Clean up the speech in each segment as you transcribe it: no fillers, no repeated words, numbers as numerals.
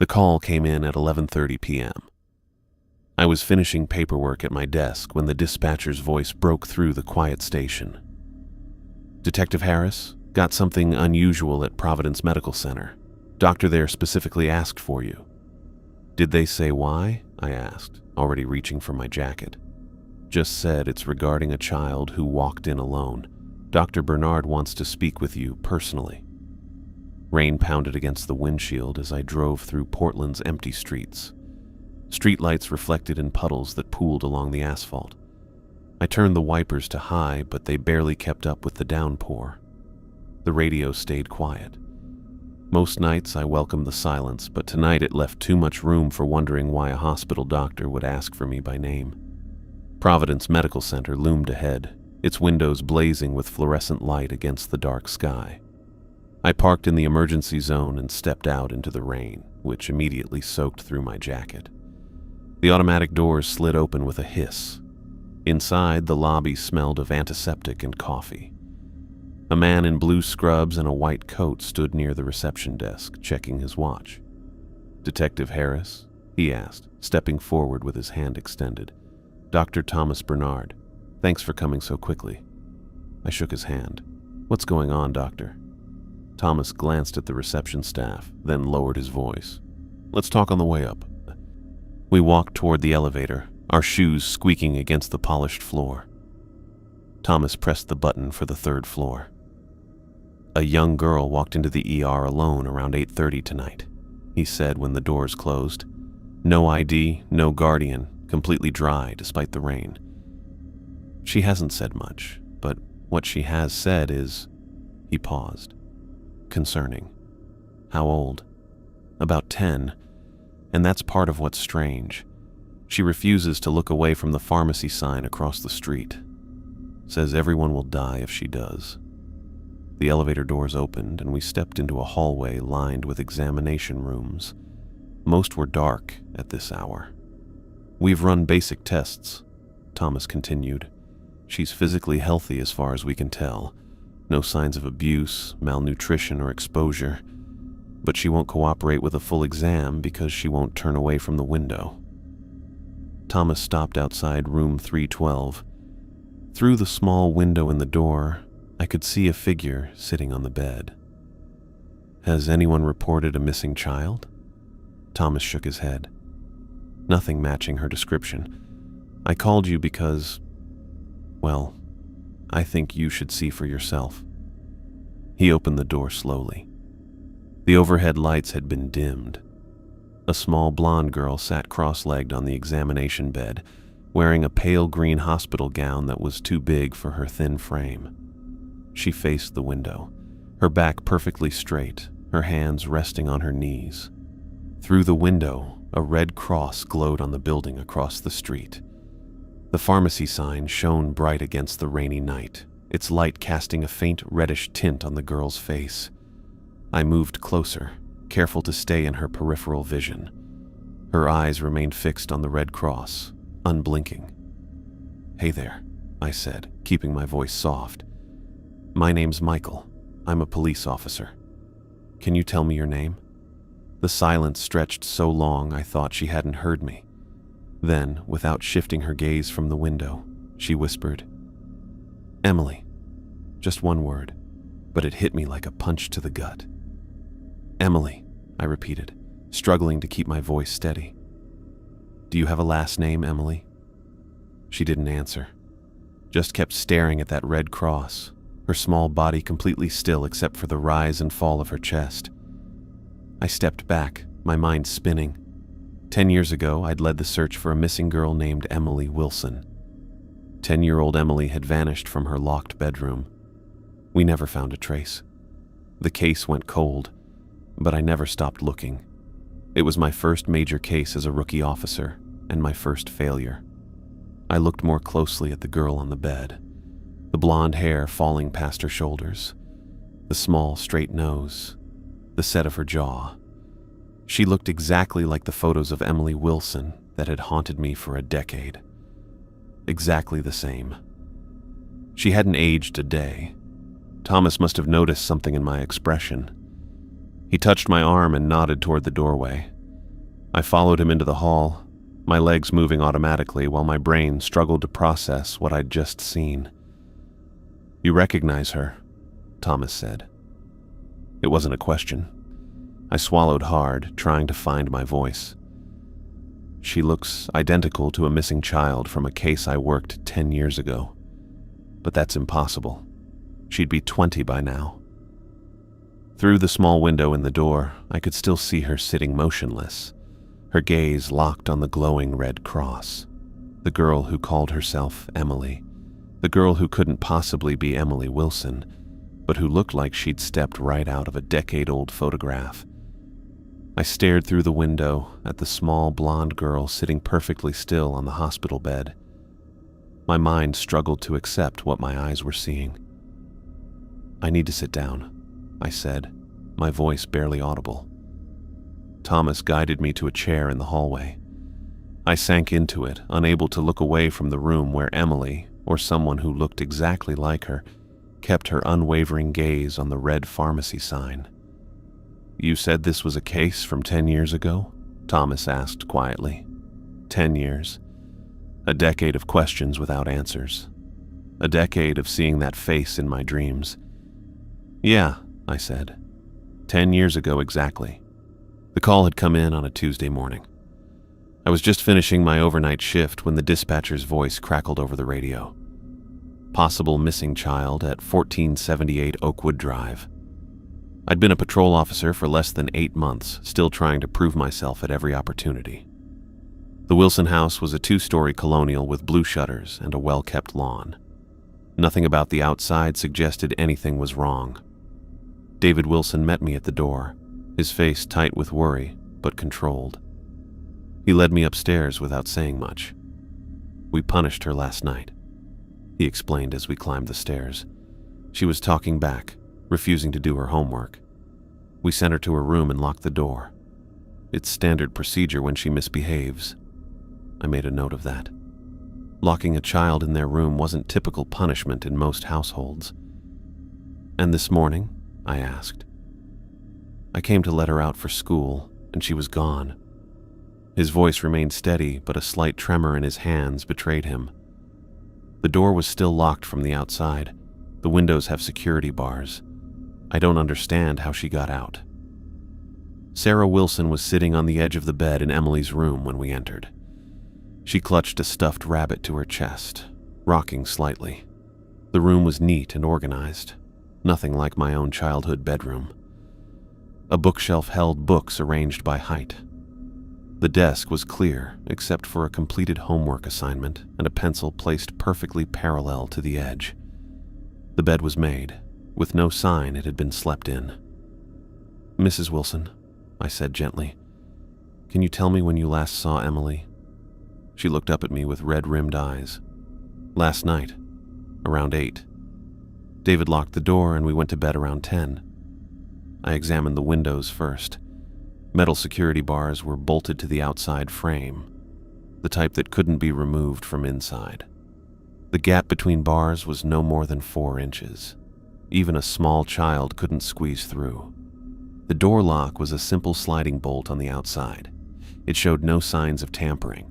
The call came in at 11:30 p.m. I was finishing paperwork at my desk when the dispatcher's voice broke through the quiet station. "Detective Harris, got something unusual at Providence Medical Center. Doctor there specifically asked for you." "Did they say why?" I asked, already reaching for my jacket. "Just said it's regarding a child who walked in alone. Dr. Bernard wants to speak with you personally." Rain pounded against the windshield as I drove through Portland's empty streets. Streetlights reflected in puddles that pooled along the asphalt. I turned the wipers to high, but they barely kept up with the downpour. The radio stayed quiet. Most nights I welcomed the silence, but tonight it left too much room for wondering why a hospital doctor would ask for me by name. Providence Medical Center loomed ahead, its windows blazing with fluorescent light against the dark sky. I parked in the emergency zone and stepped out into the rain, which immediately soaked through my jacket. The automatic doors slid open with a hiss. Inside, the lobby smelled of antiseptic and coffee. A man in blue scrubs and a white coat stood near the reception desk, checking his watch. "Detective Harris?" he asked, stepping forward with his hand extended. "Dr. Thomas Bernard. Thanks for coming so quickly." I shook his hand. "What's going on, doctor?" Thomas glanced at the reception staff, then lowered his voice. "Let's talk on the way up." We walked toward the elevator, our shoes squeaking against the polished floor. Thomas pressed the button for the third floor. "A young girl walked into the ER alone around 8:30 tonight," he said when the doors closed. "No ID, no guardian, completely dry despite the rain. She hasn't said much, but what she has said is..." He paused. "Concerning. How old?" "About 10, and that's part of what's strange. She refuses to look away from the pharmacy sign across the street. Says everyone will die if she does." The elevator doors opened and we stepped into a hallway lined with examination rooms. Most were dark at this hour. "We've run basic tests," Thomas continued. "She's physically healthy as far as we can tell. No signs of abuse, malnutrition, or exposure. But she won't cooperate with a full exam because she won't turn away from the window." Thomas stopped outside room 312. Through the small window in the door, I could see a figure sitting on the bed. "Has anyone reported a missing child?" Thomas shook his head. "Nothing matching her description. I called you because, well, I think you should see for yourself." He opened the door slowly. The overhead lights had been dimmed. A small blonde girl sat cross-legged on the examination bed, wearing a pale green hospital gown that was too big for her thin frame. She faced the window, her back perfectly straight, her hands resting on her knees. Through the window, a red cross glowed on the building across the street. The pharmacy sign shone bright against the rainy night, its light casting a faint reddish tint on the girl's face. I moved closer, careful to stay in her peripheral vision. Her eyes remained fixed on the red cross, unblinking. "Hey there," I said, keeping my voice soft. "My name's Michael. I'm a police officer. Can you tell me your name?" The silence stretched so long I thought she hadn't heard me. Then, without shifting her gaze from the window, she whispered, "Emily." Just one word, but it hit me like a punch to the gut. "Emily," I repeated, struggling to keep my voice steady. "Do you have a last name, Emily?" She didn't answer, just kept staring at that red cross, her small body completely still except for the rise and fall of her chest. I stepped back, my mind spinning. 10 years ago, I'd led the search for a missing girl named Emily Wilson. 10-year-old Emily had vanished from her locked bedroom. We never found a trace. The case went cold, but I never stopped looking. It was my first major case as a rookie officer, and my first failure. I looked more closely at the girl on the bed, the blonde hair falling past her shoulders, the small, straight nose, the set of her jaw. She looked exactly like the photos of Emily Wilson that had haunted me for a decade. Exactly the same. She hadn't aged a day. Thomas must have noticed something in my expression. He touched my arm and nodded toward the doorway. I followed him into the hall, my legs moving automatically while my brain struggled to process what I'd just seen. "You recognize her," Thomas said. It wasn't a question. I swallowed hard, trying to find my voice. "She looks identical to a missing child from a case I worked 10 years ago. But that's impossible. She'd be 20 by now." Through the small window in the door, I could still see her sitting motionless, her gaze locked on the glowing red cross. The girl who called herself Emily. The girl who couldn't possibly be Emily Wilson, but who looked like she'd stepped right out of a decade-old photograph. I stared through the window at the small blonde girl sitting perfectly still on the hospital bed. My mind struggled to accept what my eyes were seeing. "I need to sit down," I said, my voice barely audible. Thomas guided me to a chair in the hallway. I sank into it, unable to look away from the room where Emily, or someone who looked exactly like her, kept her unwavering gaze on the red pharmacy sign. "You said this was a case from 10 years ago?" Thomas asked quietly. 10 years. A decade of questions without answers. A decade of seeing that face in my dreams. "Yeah," I said. 10 years ago exactly. The call had come in on a Tuesday morning. I was just finishing my overnight shift when the dispatcher's voice crackled over the radio. "Possible missing child at 1478 Oakwood Drive." I'd been a patrol officer for less than 8 months, still trying to prove myself at every opportunity. The Wilson house was a 2-story colonial with blue shutters and a well-kept lawn. Nothing about the outside suggested anything was wrong. David Wilson met me at the door, his face tight with worry, but controlled. He led me upstairs without saying much. "We punished her last night," he explained as we climbed the stairs. "She was talking back, refusing to do her homework. We sent her to her room and locked the door. It's standard procedure when she misbehaves." I made a note of that. Locking a child in their room wasn't typical punishment in most households. "And this morning?" I asked. "I came to let her out for school, and she was gone." His voice remained steady, but a slight tremor in his hands betrayed him. "The door was still locked from the outside. The windows have security bars. I don't understand how she got out." Sarah Wilson was sitting on the edge of the bed in Emily's room when we entered. She clutched a stuffed rabbit to her chest, rocking slightly. The room was neat and organized, nothing like my own childhood bedroom. A bookshelf held books arranged by height. The desk was clear, except for a completed homework assignment and a pencil placed perfectly parallel to the edge. The bed was made, with no sign it had been slept in. "Mrs. Wilson," I said gently, "can you tell me when you last saw Emily?" She looked up at me with red-rimmed eyes. "Last night, around 8. David locked the door and we went to bed around 10. I examined the windows first. Metal security bars were bolted to the outside frame, the type that couldn't be removed from inside. The gap between bars was no more than 4 inches. Even a small child couldn't squeeze through. The door lock was a simple sliding bolt on the outside. It showed no signs of tampering.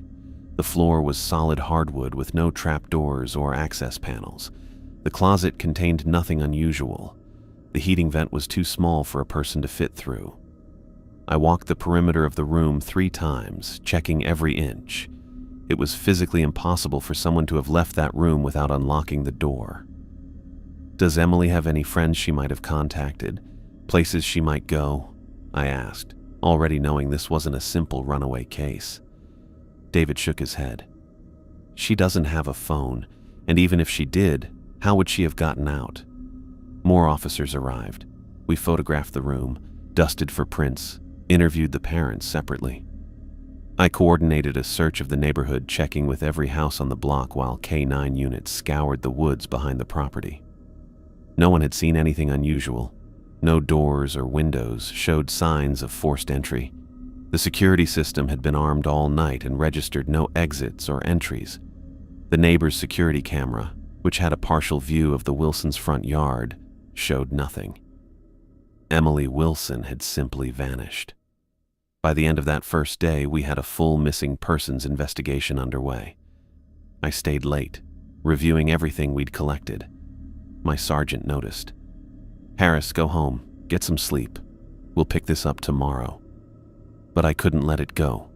The floor was solid hardwood with no trapdoors or access panels. The closet contained nothing unusual. The heating vent was too small for a person to fit through. I walked the perimeter of the room 3 times, checking every inch. It was physically impossible for someone to have left that room without unlocking the door. "Does Emily have any friends she might have contacted? Places she might go?" I asked, already knowing this wasn't a simple runaway case. David shook his head. "She doesn't have a phone, and even if she did, how would she have gotten out?" More officers arrived. We photographed the room, dusted for prints, interviewed the parents separately. I coordinated a search of the neighborhood, checking with every house on the block while K9 units scoured the woods behind the property. No one had seen anything unusual. No doors or windows showed signs of forced entry. The security system had been armed all night and registered no exits or entries. The neighbor's security camera, which had a partial view of the Wilsons' front yard, showed nothing. Emily Wilson had simply vanished. By the end of that first day, we had a full missing persons investigation underway. I stayed late, reviewing everything we'd collected. My sergeant noticed. "Harris, go home. Get some sleep. We'll pick this up tomorrow." But I couldn't let it go.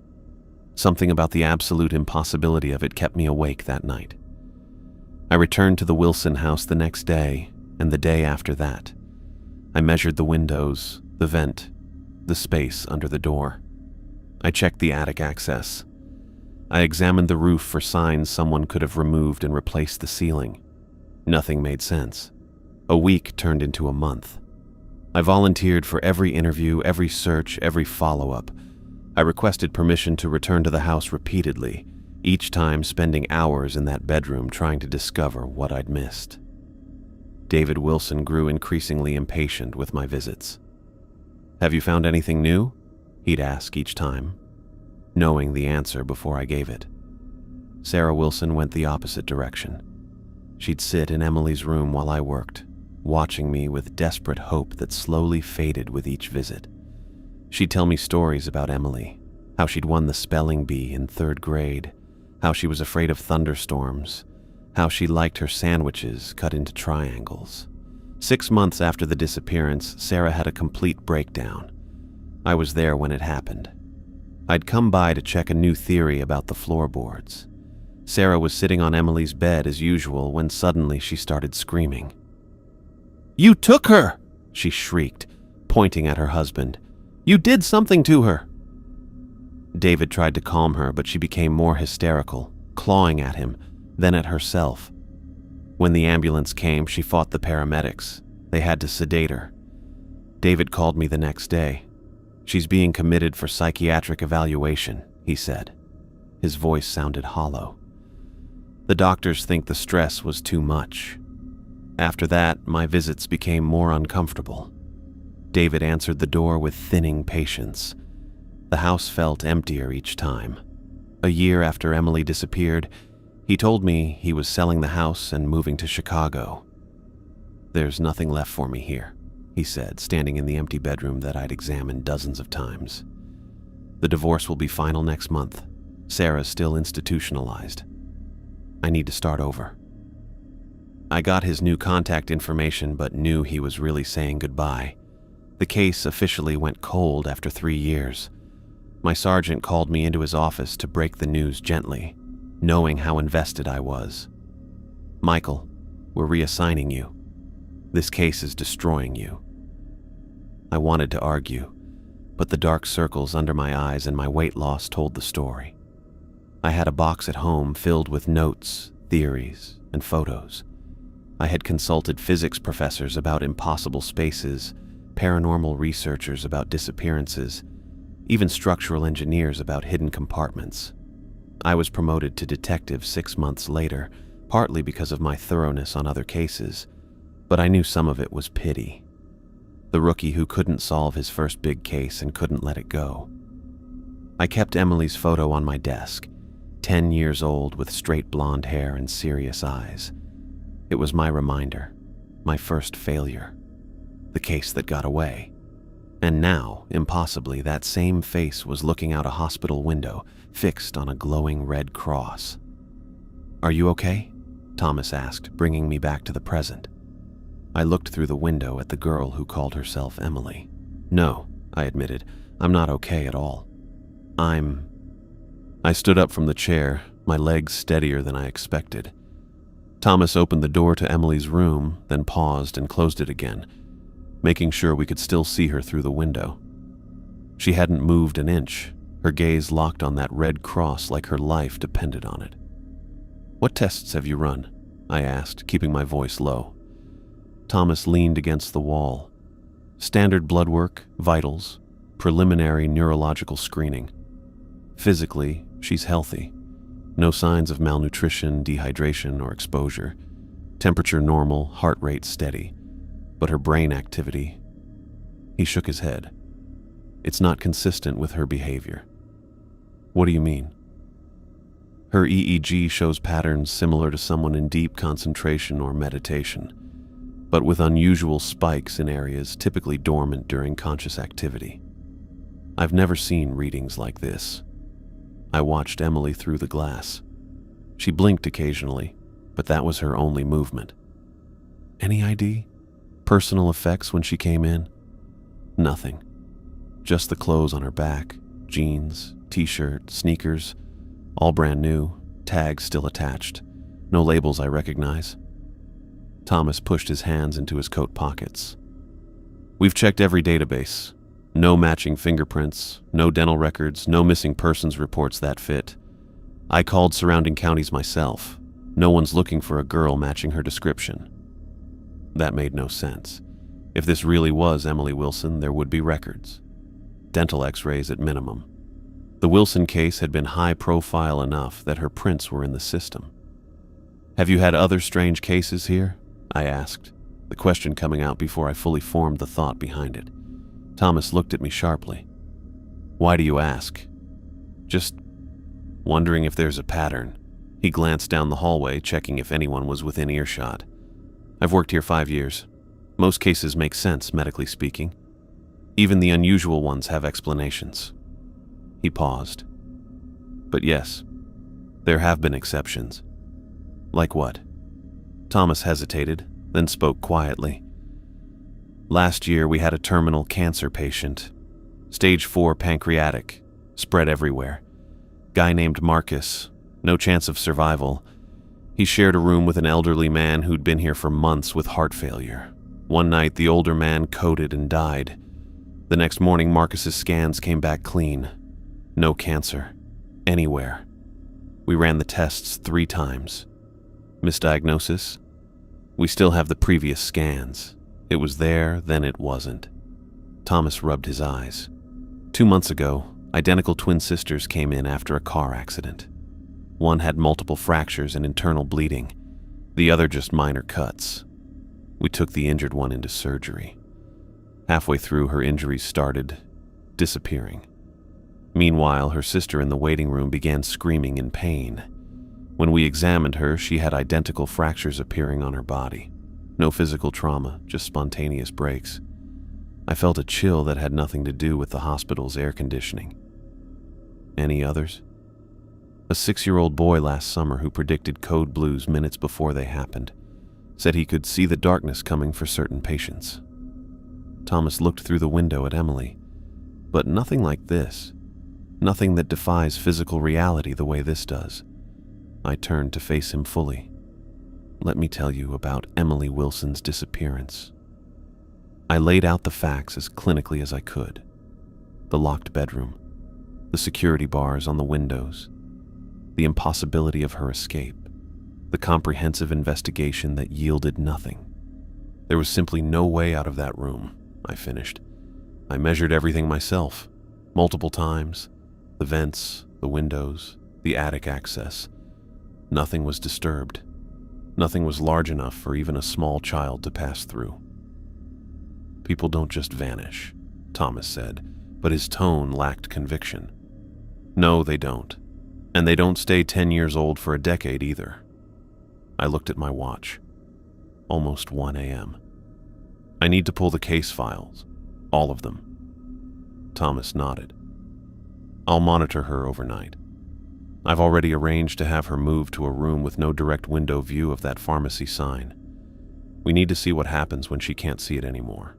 Something about the absolute impossibility of it kept me awake that night. I returned to the Wilson house the next day, and the day after that. I measured the windows, the vent, the space under the door. I checked the attic access. I examined the roof for signs someone could have removed and replaced the ceiling. Nothing made sense. A week turned into a month. I volunteered for every interview, every search, every follow-up. I requested permission to return to the house repeatedly, each time spending hours in that bedroom trying to discover what I'd missed. David Wilson grew increasingly impatient with my visits. "Have you found anything new?" he'd ask each time, knowing the answer before I gave it. Sarah Wilson went the opposite direction. She'd sit in Emily's room while I worked, watching me with desperate hope that slowly faded with each visit. She'd tell me stories about Emily, how she'd won the spelling bee in 3rd grade, how she was afraid of thunderstorms, how she liked her sandwiches cut into triangles. 6 months after the disappearance, Sarah had a complete breakdown. I was there when it happened. I'd come by to check a new theory about the floorboards. Sarah was sitting on Emily's bed as usual when suddenly she started screaming. "You took her!" she shrieked, pointing at her husband. "You did something to her!" David tried to calm her, but she became more hysterical, clawing at him, then at herself. When the ambulance came, she fought the paramedics. They had to sedate her. David called me the next day. "She's being committed for psychiatric evaluation," he said. His voice sounded hollow. "The doctors think the stress was too much." After that, my visits became more uncomfortable. David answered the door with thinning patience. The house felt emptier each time. A year after Emily disappeared, he told me he was selling the house and moving to Chicago. "There's nothing left for me here," he said, standing in the empty bedroom that I'd examined dozens of times. "The divorce will be final next month. Sarah's still institutionalized. I need to start over." I got his new contact information but knew he was really saying goodbye. The case officially went cold after 3 years. My sergeant called me into his office to break the news gently, knowing how invested I was. "Michael, we're reassigning you. This case is destroying you." I wanted to argue, but the dark circles under my eyes and my weight loss told the story. I had a box at home filled with notes, theories, and photos. I had consulted physics professors about impossible spaces, paranormal researchers about disappearances, even structural engineers about hidden compartments. I was promoted to detective 6 months later, partly because of my thoroughness on other cases, but I knew some of it was pity. The rookie who couldn't solve his first big case and couldn't let it go. I kept Emily's photo on my desk, 10 years old with straight blonde hair and serious eyes. It was my reminder, my first failure, the case that got away. And now, impossibly, that same face was looking out a hospital window, fixed on a glowing red cross. "Are you okay?" Thomas asked, bringing me back to the present. I looked through the window at the girl who called herself Emily. "No," I admitted, "I'm not okay at all. I stood up from the chair, my legs steadier than I expected. Thomas opened the door to Emily's room, then paused and closed it again, making sure we could still see her through the window. She hadn't moved an inch, her gaze locked on that red cross like her life depended on it. "What tests have you run?" I asked, keeping my voice low. Thomas leaned against the wall. "Standard blood work, vitals, preliminary neurological screening. Physically, she's healthy. No signs of malnutrition, dehydration, or exposure. Temperature normal, heart rate steady. But her brain activity..." He shook his head. "It's not consistent with her behavior." "What do you mean?" "Her EEG shows patterns similar to someone in deep concentration or meditation, but with unusual spikes in areas typically dormant during conscious activity." I've never seen readings like this. I watched Emily through the glass. She blinked occasionally, but that was her only movement. Any ID? Personal effects when she came in? Nothing. Just the clothes on her back, jeans, t-shirt, sneakers, all brand new, tags still attached. No labels I recognize. Thomas pushed his hands into his coat pockets. We've checked every database. No matching fingerprints, no dental records, no missing persons reports that fit. I called surrounding counties myself. No one's looking for a girl matching her description. That made no sense. If this really was Emily Wilson, there would be records. Dental x-rays at minimum. The Wilson case had been high profile enough that her prints were in the system. Have you had other strange cases here? I asked, the question coming out before I fully formed the thought behind it. Thomas looked at me sharply. Why do you ask? Just wondering if there's a pattern. He glanced down the hallway, checking if anyone was within earshot. I've worked here 5 years. Most cases make sense, medically speaking. Even the unusual ones have explanations. He paused. But yes, there have been exceptions. Like what? Thomas hesitated, then spoke quietly. Last year we had a terminal cancer patient. Stage 4 pancreatic, spread everywhere. Guy named Marcus, no chance of survival. He shared a room with an elderly man who'd been here for months with heart failure. One night the older man coded and died. The next morning Marcus's scans came back clean. No cancer. Anywhere. We ran the tests 3 times. Misdiagnosis? We still have the previous scans. It was there, then it wasn't. Thomas rubbed his eyes. 2 months ago, identical twin sisters came in after a car accident. One had multiple fractures and internal bleeding. The other just minor cuts. We took the injured one into surgery. Halfway through, her injuries started disappearing. Meanwhile, her sister in the waiting room began screaming in pain. When we examined her, she had identical fractures appearing on her body. No physical trauma, just spontaneous breaks. I felt a chill that had nothing to do with the hospital's air conditioning. Any others? A 6-year-old boy last summer who predicted code blues minutes before they happened said he could see the darkness coming for certain patients. Thomas looked through the window at Emily, but nothing like this. Nothing that defies physical reality the way this does. I turned to face him fully. Let me tell you about Emily Wilson's disappearance. I laid out the facts as clinically as I could. The locked bedroom, the security bars on the windows, the impossibility of her escape, the comprehensive investigation that yielded nothing. There was simply no way out of that room, I finished. I measured everything myself, multiple times. The vents, the windows, the attic access. Nothing was disturbed. Nothing was large enough for even a small child to pass through. People don't just vanish, Thomas said, but his tone lacked conviction. No, they don't. And they don't stay 10 years old for a decade either. I looked at my watch. Almost 1 a.m. I need to pull the case files. All of them. Thomas nodded. I'll monitor her overnight. I've already arranged to have her moved to a room with no direct window view of that pharmacy sign. We need to see what happens when she can't see it anymore.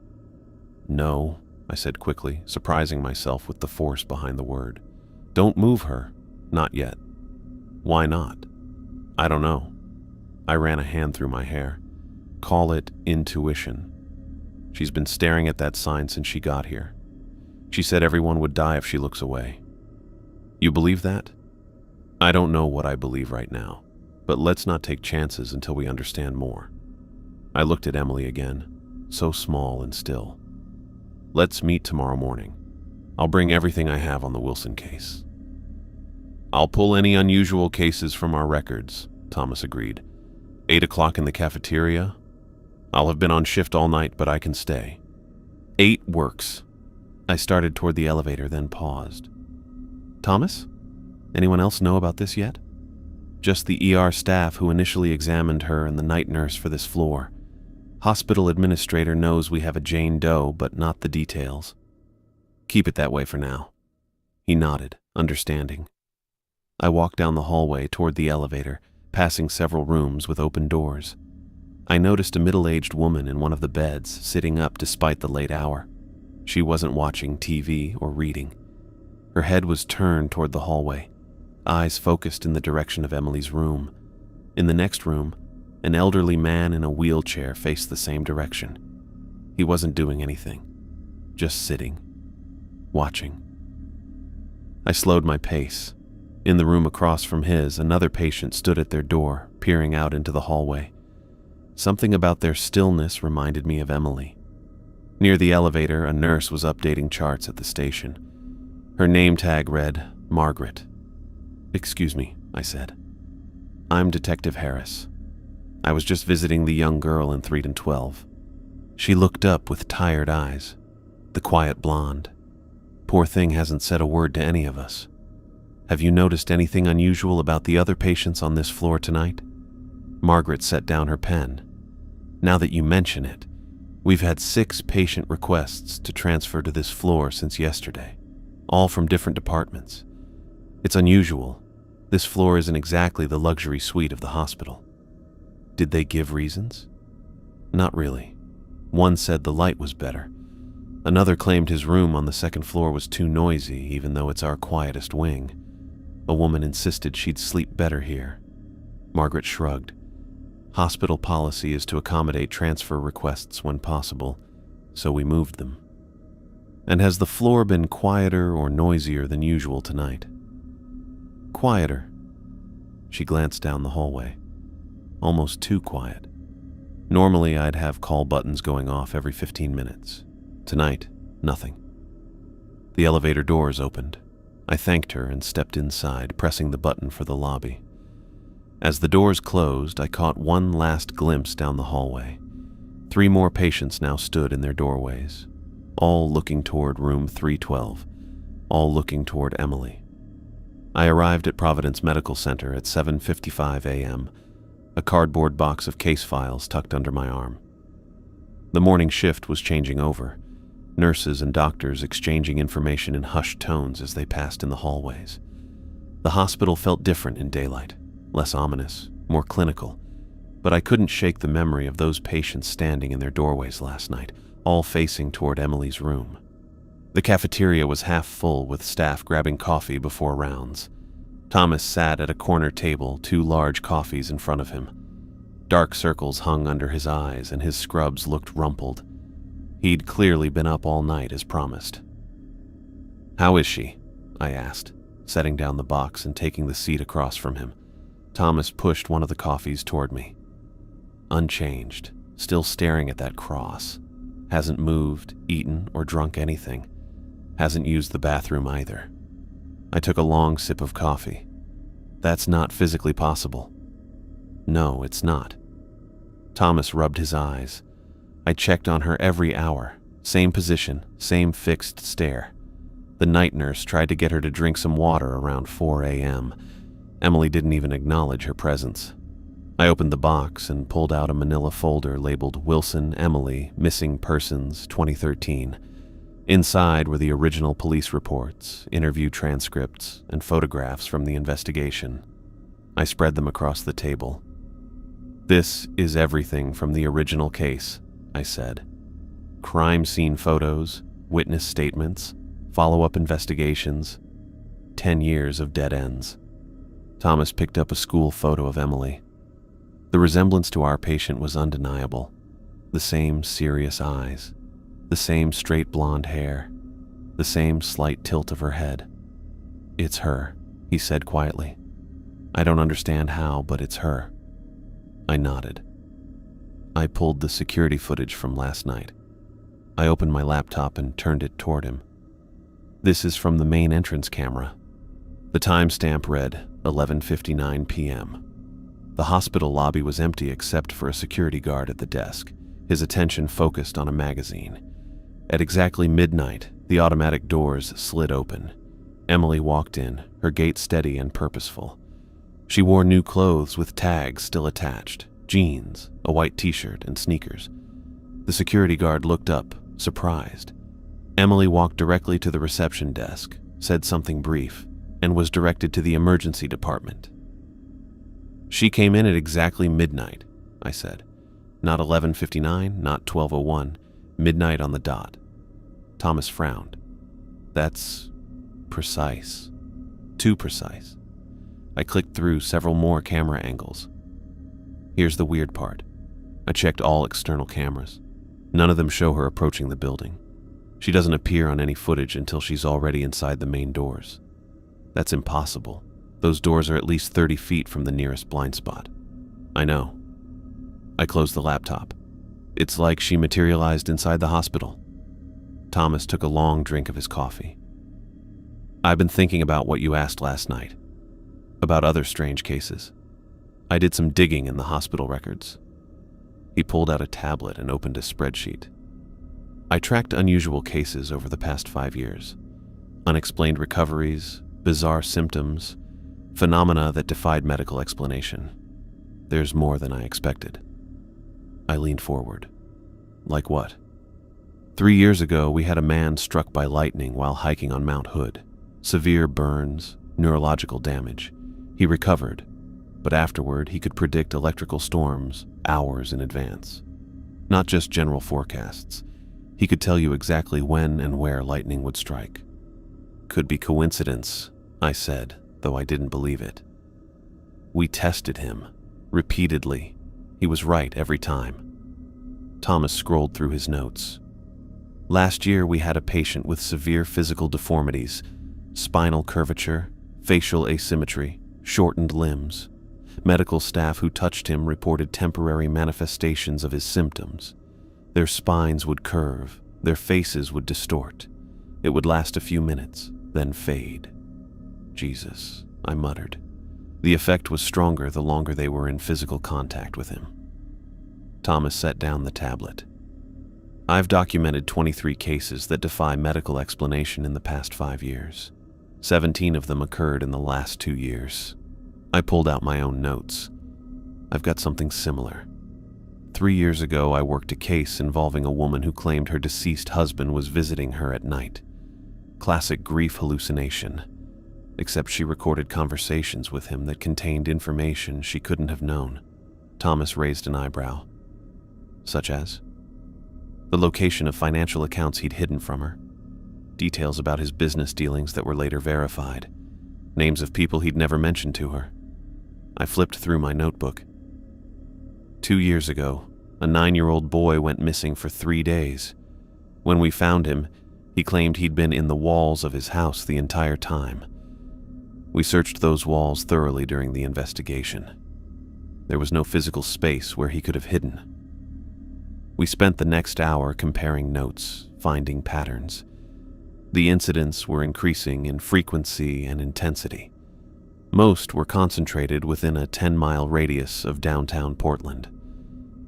No, I said quickly, surprising myself with the force behind the word. Don't move her. Not yet. Why not? I don't know. I ran a hand through my hair. Call it intuition. She's been staring at that sign since she got here. She said everyone would die if she looks away. You believe that? I don't know what I believe right now, but let's not take chances until we understand more. I looked at Emily again, so small and still. Let's meet tomorrow morning. I'll bring everything I have on the Wilson case. I'll pull any unusual cases from our records, Thomas agreed. 8 o'clock in the cafeteria? I'll have been on shift all night, but I can stay. 8 works. I started toward the elevator, then paused. Thomas? Anyone else know about this yet? Just the ER staff who initially examined her and the night nurse for this floor. Hospital administrator knows we have a Jane Doe, but not the details. Keep it that way for now." He nodded, understanding. I walked down the hallway toward the elevator, passing several rooms with open doors. I noticed a middle-aged woman in one of the beds, sitting up despite the late hour. She wasn't watching TV or reading. Her head was turned toward the hallway, eyes focused in the direction of Emily's room. In the next room, an elderly man in a wheelchair faced the same direction. He wasn't doing anything, just sitting, watching. I slowed my pace. In the room across from his, another patient stood at their door, peering out into the hallway. Something about their stillness reminded me of Emily. Near the elevator, a nurse was updating charts at the station. Her name tag read, Margaret. "Excuse me," I said. "I'm Detective Harris. I was just visiting the young girl in 312. She looked up with tired eyes, the quiet blonde. Poor thing hasn't said a word to any of us. Have you noticed anything unusual about the other patients on this floor tonight?" Margaret set down her pen. "Now that you mention it, we've had 6 patient requests to transfer to this floor since yesterday, all from different departments. It's unusual. This floor isn't exactly the luxury suite of the hospital." "Did they give reasons?" "Not really. One said the light was better. Another claimed his room on the second floor was too noisy, even though it's our quietest wing. A woman insisted she'd sleep better here." Margaret shrugged. "Hospital policy is to accommodate transfer requests when possible, so we moved them." "And has the floor been quieter or noisier than usual tonight?" "Quieter." She glanced down the hallway. "Almost too quiet. Normally I'd have call buttons going off every 15 minutes. Tonight, nothing." The elevator doors opened. I thanked her and stepped inside, pressing the button for the lobby. As the doors closed, I caught one last glimpse down the hallway. 3 more patients now stood in their doorways, all looking toward room 312, all looking toward Emily. I arrived at Providence Medical Center at 7:55 a.m., a cardboard box of case files tucked under my arm. The morning shift was changing over, nurses and doctors exchanging information in hushed tones as they passed in the hallways. The hospital felt different in daylight, less ominous, more clinical, but I couldn't shake the memory of those patients standing in their doorways last night, all facing toward Emily's room. The cafeteria was half full with staff grabbing coffee before rounds. Thomas sat at a corner table, 2 large coffees in front of him. Dark circles hung under his eyes and his scrubs looked rumpled. He'd clearly been up all night as promised. "How is she?" I asked, setting down the box and taking the seat across from him. Thomas pushed one of the coffees toward me. "Unchanged, still staring at that cross. Hasn't moved, eaten, or drunk anything. Hasn't used the bathroom either." I took a long sip of coffee. "That's not physically possible." "No, it's not." Thomas rubbed his eyes. I checked on her every hour. Same position, same fixed stare. The night nurse tried to get her to drink some water around 4 a.m. Emily didn't even acknowledge her presence. I opened the box and pulled out a manila folder labeled Wilson Emily Missing Persons 2013. Inside were the original police reports, interview transcripts, and photographs from the investigation. I spread them across the table. "This is everything from the original case," I said. "Crime scene photos, witness statements, follow-up investigations, 10 years of dead ends." Thomas picked up a school photo of Emily. The resemblance to our patient was undeniable. The same serious eyes, the same straight blonde hair, the same slight tilt of her head. "It's her," he said quietly. "I don't understand how, but it's her." I nodded. I pulled the security footage from last night. I opened my laptop and turned it toward him. "This is from the main entrance camera." The timestamp read 11:59 p.m. The hospital lobby was empty except for a security guard at the desk, his attention focused on a magazine. At exactly midnight, the automatic doors slid open. Emily walked in, her gait steady and purposeful. She wore new clothes with tags still attached, jeans, a white t-shirt, and sneakers. The security guard looked up, surprised. Emily walked directly to the reception desk, said something brief, and was directed to the emergency department. She came in at exactly midnight, I said. Not 11:59, not 12:01, midnight on the dot. Thomas frowned. That's precise. Too precise. I clicked through several more camera angles. Here's the weird part. I checked all external cameras. None of them show her approaching the building. She doesn't appear on any footage until she's already inside the main doors. That's impossible. Those doors are at least 30 feet from the nearest blind spot. I know. I closed the laptop. It's like she materialized inside the hospital. Thomas took a long drink of his coffee. I've been thinking about what you asked last night, about other strange cases. I did some digging in the hospital records. He pulled out a tablet and opened a spreadsheet. I tracked unusual cases over the past 5 years. Unexplained recoveries, bizarre symptoms, phenomena that defied medical explanation. There's more than I expected. I leaned forward. Like what? 3 years ago, we had a man struck by lightning while hiking on Mount Hood. Severe burns, neurological damage. He recovered, but afterward he could predict electrical storms hours in advance. Not just general forecasts. He could tell you exactly when and where lightning would strike. Could be coincidence, I said, though I didn't believe it. We tested him, repeatedly. He was right every time. Thomas scrolled through his notes. Last year we had a patient with severe physical deformities, spinal curvature, facial asymmetry, shortened limbs. Medical staff who touched him reported temporary manifestations of his symptoms. Their spines would curve, their faces would distort. It would last a few minutes, then fade. Jesus, I muttered. The effect was stronger the longer they were in physical contact with him. Thomas set down the tablet. I've documented 23 cases that defy medical explanation in the past 5 years. 17 of them occurred in the last 2 years. I pulled out my own notes. I've got something similar. 3 years ago, I worked a case involving a woman who claimed her deceased husband was visiting her at night. Classic grief hallucination, except she recorded conversations with him that contained information she couldn't have known. Thomas raised an eyebrow. Such as? The location of financial accounts he'd hidden from her. Details about his business dealings that were later verified. Names of people he'd never mentioned to her. I flipped through my notebook. 2 years ago, a 9-year-old boy went missing for 3 days. When we found him, he claimed he'd been in the walls of his house the entire time. We searched those walls thoroughly during the investigation. There was no physical space where he could have hidden. We spent the next hour comparing notes, finding patterns. The incidents were increasing in frequency and intensity. Most were concentrated within a 10-mile radius of downtown Portland.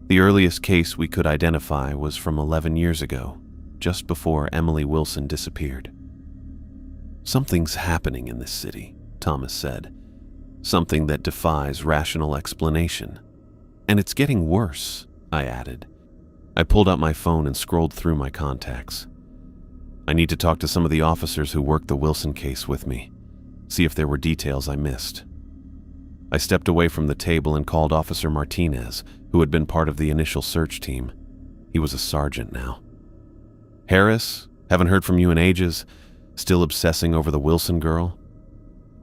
The earliest case we could identify was from 11 years ago, just before Emily Wilson disappeared. Something's happening in this city, Thomas said. Something that defies rational explanation. And it's getting worse, I added. I pulled out my phone and scrolled through my contacts. I need to talk to some of the officers who worked the Wilson case with me, see if there were details I missed. I stepped away from the table and called Officer Martinez, who had been part of the initial search team. He was a sergeant now. Harris, haven't heard from you in ages. Still obsessing over the Wilson girl?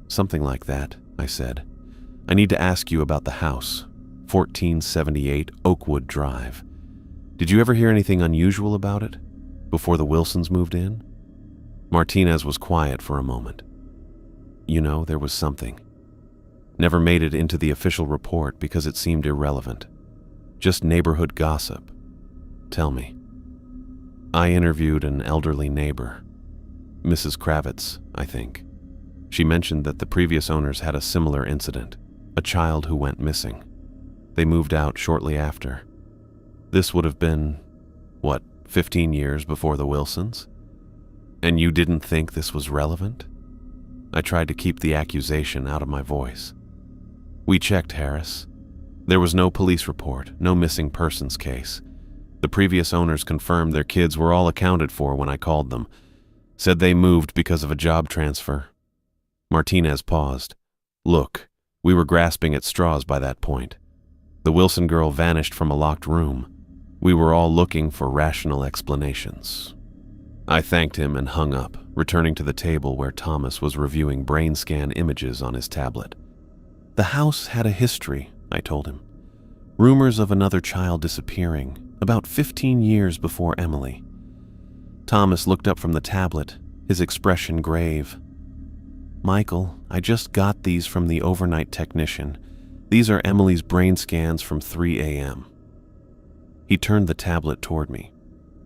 Something like that, I said. I need to ask you about the house, 1478 Oakwood Drive. Did you ever hear anything unusual about it before the Wilsons moved in? Martinez was quiet for a moment. You know, there was something. Never made it into the official report because it seemed irrelevant. Just neighborhood gossip. Tell me. I interviewed an elderly neighbor. Mrs. Kravitz, I think. She mentioned that the previous owners had a similar incident, a child who went missing. They moved out shortly after. This would have been, 15 years before the Wilsons? And you didn't think this was relevant? I tried to keep the accusation out of my voice. We checked, Harris. There was no police report, no missing persons case. The The previous owners confirmed their kids were all accounted for when I called them. Said they moved because of a job transfer. Martinez paused. Look, we were grasping at straws by that point. The Wilson girl vanished from a locked room. We were all looking for rational explanations. I thanked him and hung up, returning to the table where Thomas was reviewing brain scan images on his tablet. The house had a history, I told him. Rumors of another child disappearing, about 15 years before Emily. Thomas looked up from the tablet, his expression grave. Michael, I just got these from the overnight technician. These are Emily's brain scans from 3 a.m. He turned the tablet toward me.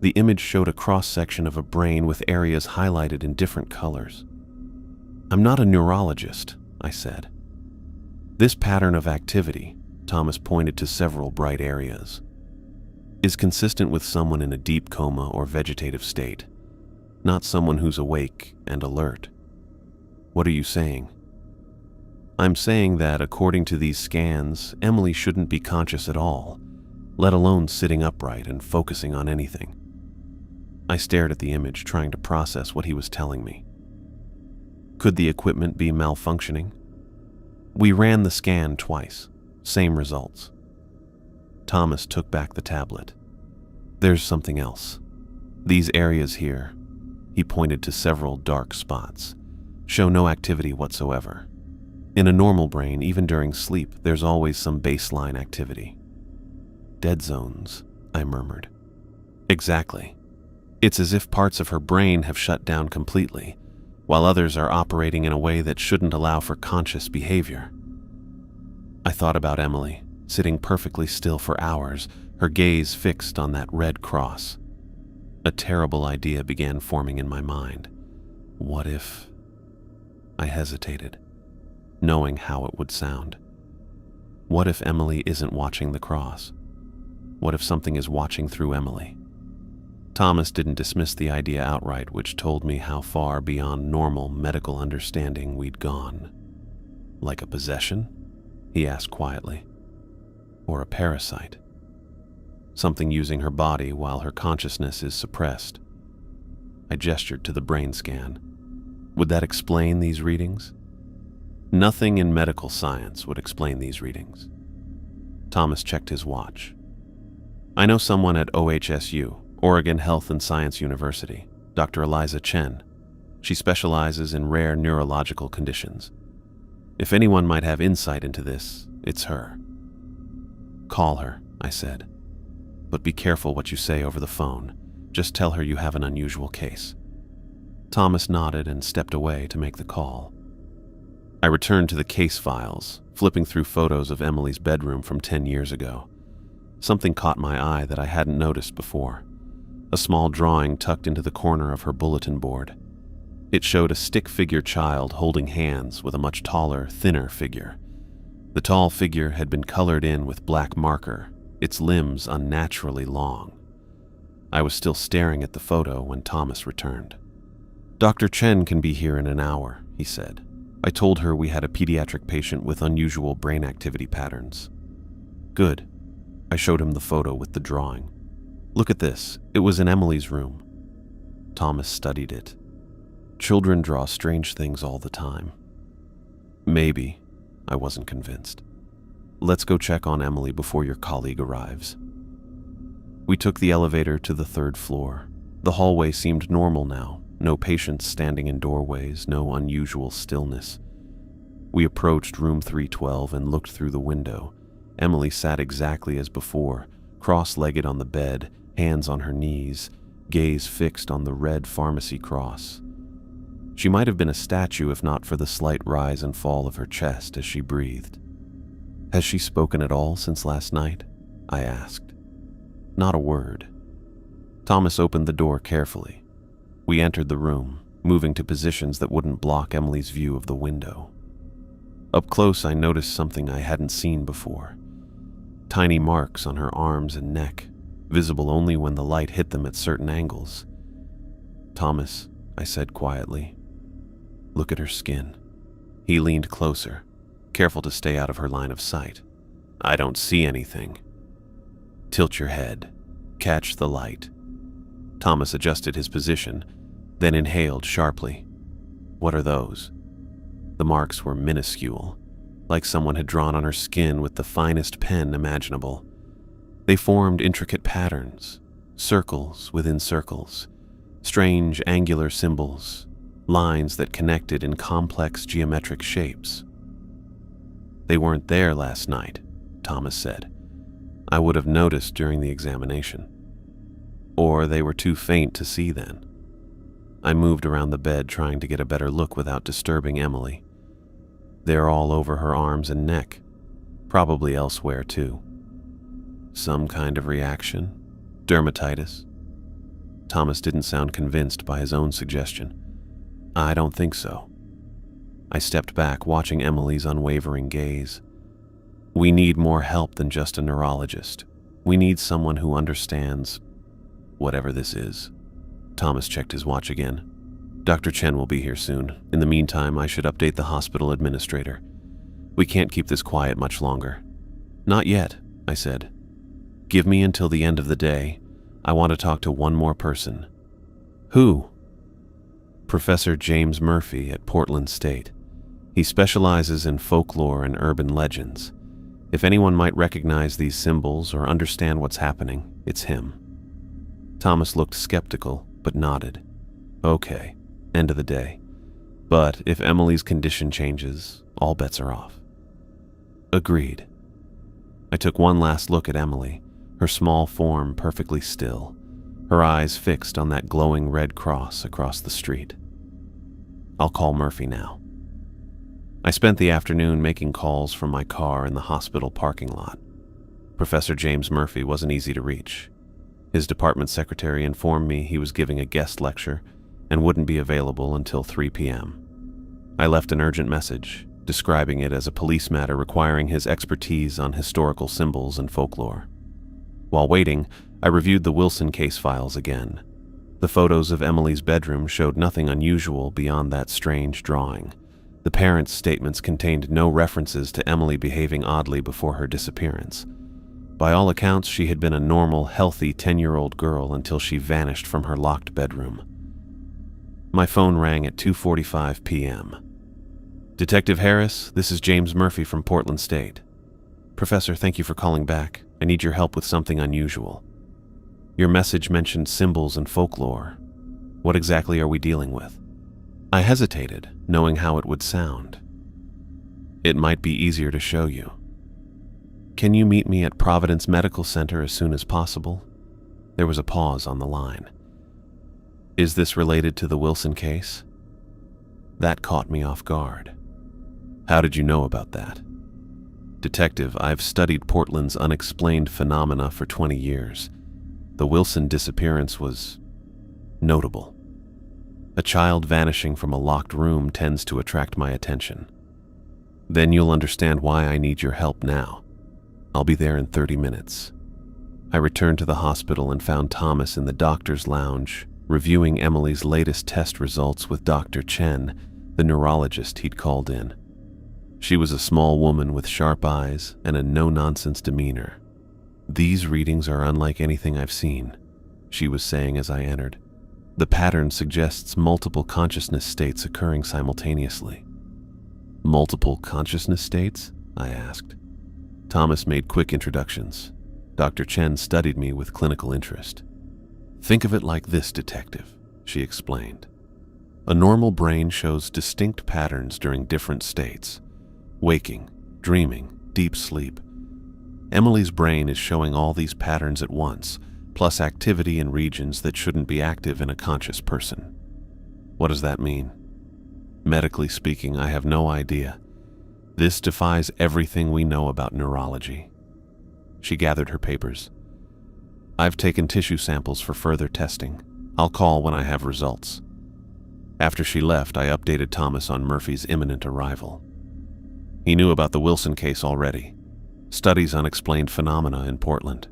The image showed a cross-section of a brain with areas highlighted in different colors. I'm not a neurologist, I said. This pattern of activity, Thomas pointed to several bright areas, is consistent with someone in a deep coma or vegetative state, not someone who's awake and alert. What are you saying? I'm saying that, according to these scans, Emily shouldn't be conscious at all, let alone sitting upright and focusing on anything. I stared at the image, trying to process what he was telling me. Could the equipment be malfunctioning? We ran the scan twice, same results. Thomas took back the tablet. There's something else. These areas here, he pointed to several dark spots, show no activity whatsoever. In a normal brain, even during sleep, there's always some baseline activity. Dead zones, I murmured. Exactly. It's as if parts of her brain have shut down completely, while others are operating in a way that shouldn't allow for conscious behavior. I thought about Emily, sitting perfectly still for hours, her gaze fixed on that red cross. A terrible idea began forming in my mind. What if... I hesitated, knowing how it would sound. What if Emily isn't watching the cross? What if something is watching through Emily? Thomas didn't dismiss the idea outright, which told me how far beyond normal medical understanding we'd gone. Like a possession? He asked quietly. Or a parasite? Something using her body while her consciousness is suppressed. I gestured to the brain scan. Would that explain these readings? Nothing in medical science would explain these readings. Thomas checked his watch. I know someone at OHSU, Oregon Health and Science University, Dr. Eliza Chen. She specializes in rare neurological conditions. If anyone might have insight into this, it's her. Call her, I said. But be careful what you say over the phone. Just tell her you have an unusual case. Thomas nodded and stepped away to make the call. I returned to the case files, flipping through photos of Emily's bedroom from 10 years ago. Something caught my eye that I hadn't noticed before. A small drawing tucked into the corner of her bulletin board. It showed a stick-figure child holding hands with a much taller, thinner figure. The tall figure had been colored in with black marker, its limbs unnaturally long. I was still staring at the photo when Thomas returned. Dr. Chen can be here in an hour, he said. I told her we had a pediatric patient with unusual brain activity patterns. Good. I showed him the photo with the drawing. Look at this. It was in Emily's room. Thomas studied it. Children draw strange things all the time. Maybe. I wasn't convinced. Let's go check on Emily before your colleague arrives. We took the elevator to the 3rd floor. The hallway seemed normal now. No patients standing in doorways, no unusual stillness. We approached room 312 and looked through the window. Emily sat exactly as before, cross-legged on the bed, hands on her knees, gaze fixed on the red pharmacy cross. She might have been a statue if not for the slight rise and fall of her chest as she breathed. Has she spoken at all since last night? I asked. Not a word. Thomas opened the door carefully. We entered the room, moving to positions that wouldn't block Emily's view of the window. Up close, I noticed something I hadn't seen before. Tiny marks on her arms and neck, visible only when the light hit them at certain angles. Thomas, I said quietly, look at her skin. He leaned closer, careful to stay out of her line of sight. I don't see anything. Tilt your head. Catch the light. Thomas adjusted his position, then inhaled sharply. What are those? The marks were minuscule, like someone had drawn on her skin with the finest pen imaginable. They formed intricate patterns, circles within circles, strange angular symbols, lines that connected in complex geometric shapes. They weren't there last night, Thomas said. I would have noticed during the examination. Or they were too faint to see then. I moved around the bed trying to get a better look without disturbing Emily. They're all over her arms and neck, probably elsewhere too. Some kind of reaction? Dermatitis? Thomas didn't sound convinced by his own suggestion. I don't think so. I stepped back, watching Emily's unwavering gaze. We need more help than just a neurologist. We need someone who understands whatever this is. Thomas checked his watch again. Dr. Chen will be here soon. In the meantime, I should update the hospital administrator. We can't keep this quiet much longer. Not yet, I said. Give me until the end of the day. I want to talk to one more person. Who? Professor James Murphy at Portland State. He specializes in folklore and urban legends. If anyone might recognize these symbols or understand what's happening, it's him. Thomas looked skeptical, but nodded. Okay, end of the day. But if Emily's condition changes, all bets are off. Agreed. I took one last look at Emily, her small form perfectly still, her eyes fixed on that glowing red cross across the street. I'll call Murphy now. I spent the afternoon making calls from my car in the hospital parking lot. Professor James Murphy wasn't easy to reach. His department secretary informed me he was giving a guest lecture and wouldn't be available until 3 p.m. I left an urgent message, describing it as a police matter requiring his expertise on historical symbols and folklore. While waiting, I reviewed the Wilson case files again. The photos of Emily's bedroom showed nothing unusual beyond that strange drawing. The parents' statements contained no references to Emily behaving oddly before her disappearance. By all accounts, she had been a normal, healthy 10-year-old girl until she vanished from her locked bedroom. My phone rang at 2:45 p.m. Detective Harris, this is James Murphy from Portland State. Professor, thank you for calling back. I need your help with something unusual. Your message mentioned symbols and folklore. What exactly are we dealing with? I hesitated, knowing how it would sound. It might be easier to show you. Can you meet me at Providence Medical Center as soon as possible? There was a pause on the line. Is this related to the Wilson case? That caught me off guard. How did you know about that? Detective, I've studied Portland's unexplained phenomena for 20 years. The Wilson disappearance was notable. A child vanishing from a locked room tends to attract my attention. Then you'll understand why I need your help now. I'll be there in 30 minutes. I returned to the hospital and found Thomas in the doctor's lounge, reviewing Emily's latest test results with Dr. Chen, the neurologist he'd called in. She was a small woman with sharp eyes and a no-nonsense demeanor. These readings are unlike anything I've seen, she was saying as I entered. The pattern suggests multiple consciousness states occurring simultaneously. Multiple consciousness states? I asked. Thomas made quick introductions. Dr. Chen studied me with clinical interest. Think of it like this, detective, she explained. A normal brain shows distinct patterns during different states: waking, dreaming, deep sleep. Emily's brain is showing all these patterns at once, plus activity in regions that shouldn't be active in a conscious person. What does that mean? Medically speaking, I have no idea. This defies everything we know about neurology. She gathered her papers. I've taken tissue samples for further testing. I'll call when I have results. After she left, I updated Thomas on Murphy's imminent arrival. He knew about the Wilson case already. Studies unexplained phenomena in Portland.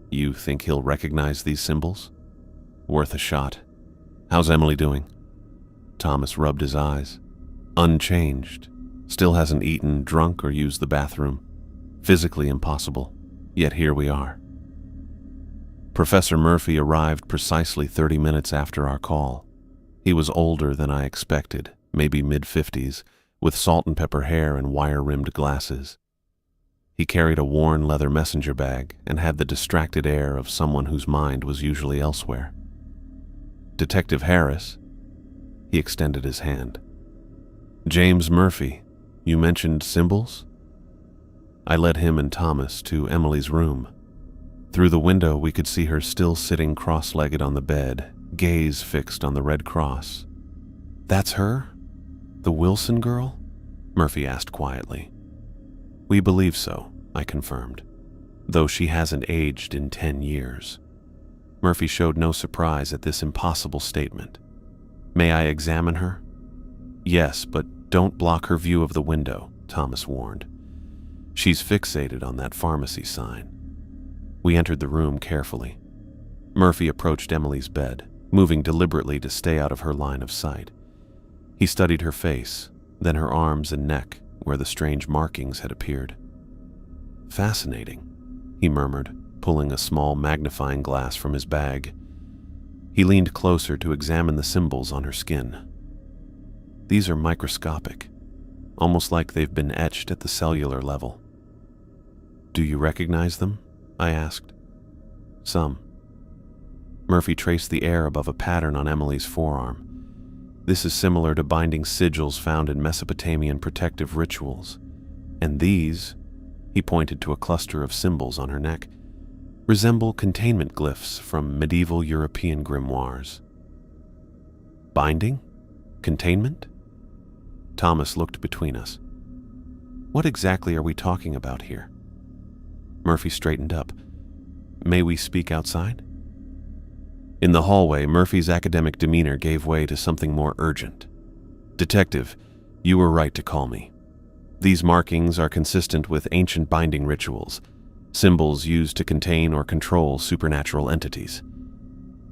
You think he'll recognize these symbols? Worth a shot. How's Emily doing? Thomas rubbed his eyes. Unchanged. Still hasn't eaten, drunk, or used the bathroom. Physically impossible. Yet here we are. Professor Murphy arrived precisely 30 minutes after our call. He was older than I expected, maybe mid-50s, with salt and pepper hair and wire-rimmed glasses. He carried a worn leather messenger bag and had the distracted air of someone whose mind was usually elsewhere. "Detective Harris?" He extended his hand. "James Murphy, you mentioned symbols?" I led him and Thomas to Emily's room. Through the window, we could see her still sitting cross-legged on the bed, gaze fixed on the red cross. "That's her? The Wilson girl?" Murphy asked quietly. "We believe so," I confirmed, "though she hasn't aged in 10 years. Murphy showed no surprise at this impossible statement. "May I examine her?" "Yes, but don't block her view of the window," Thomas warned. "She's fixated on that pharmacy sign." We entered the room carefully. Murphy approached Emily's bed, moving deliberately to stay out of her line of sight. He studied her face, then her arms and neck, where the strange markings had appeared. "Fascinating," he murmured, pulling a small magnifying glass from his bag. He leaned closer to examine the symbols on her skin. "These are microscopic, almost like they've been etched at the cellular level." "Do you recognize them?" I asked. "Some." Murphy traced the air above a pattern on Emily's forearm. "This is similar to binding sigils found in Mesopotamian protective rituals. And these," he pointed to a cluster of symbols on her neck, "resemble containment glyphs from medieval European grimoires." "Binding? Containment?" Thomas looked between us. "What exactly are we talking about here?" Murphy straightened up. "May we speak outside?" In the hallway, Murphy's academic demeanor gave way to something more urgent. "Detective, you were right to call me. These markings are consistent with ancient binding rituals, symbols used to contain or control supernatural entities."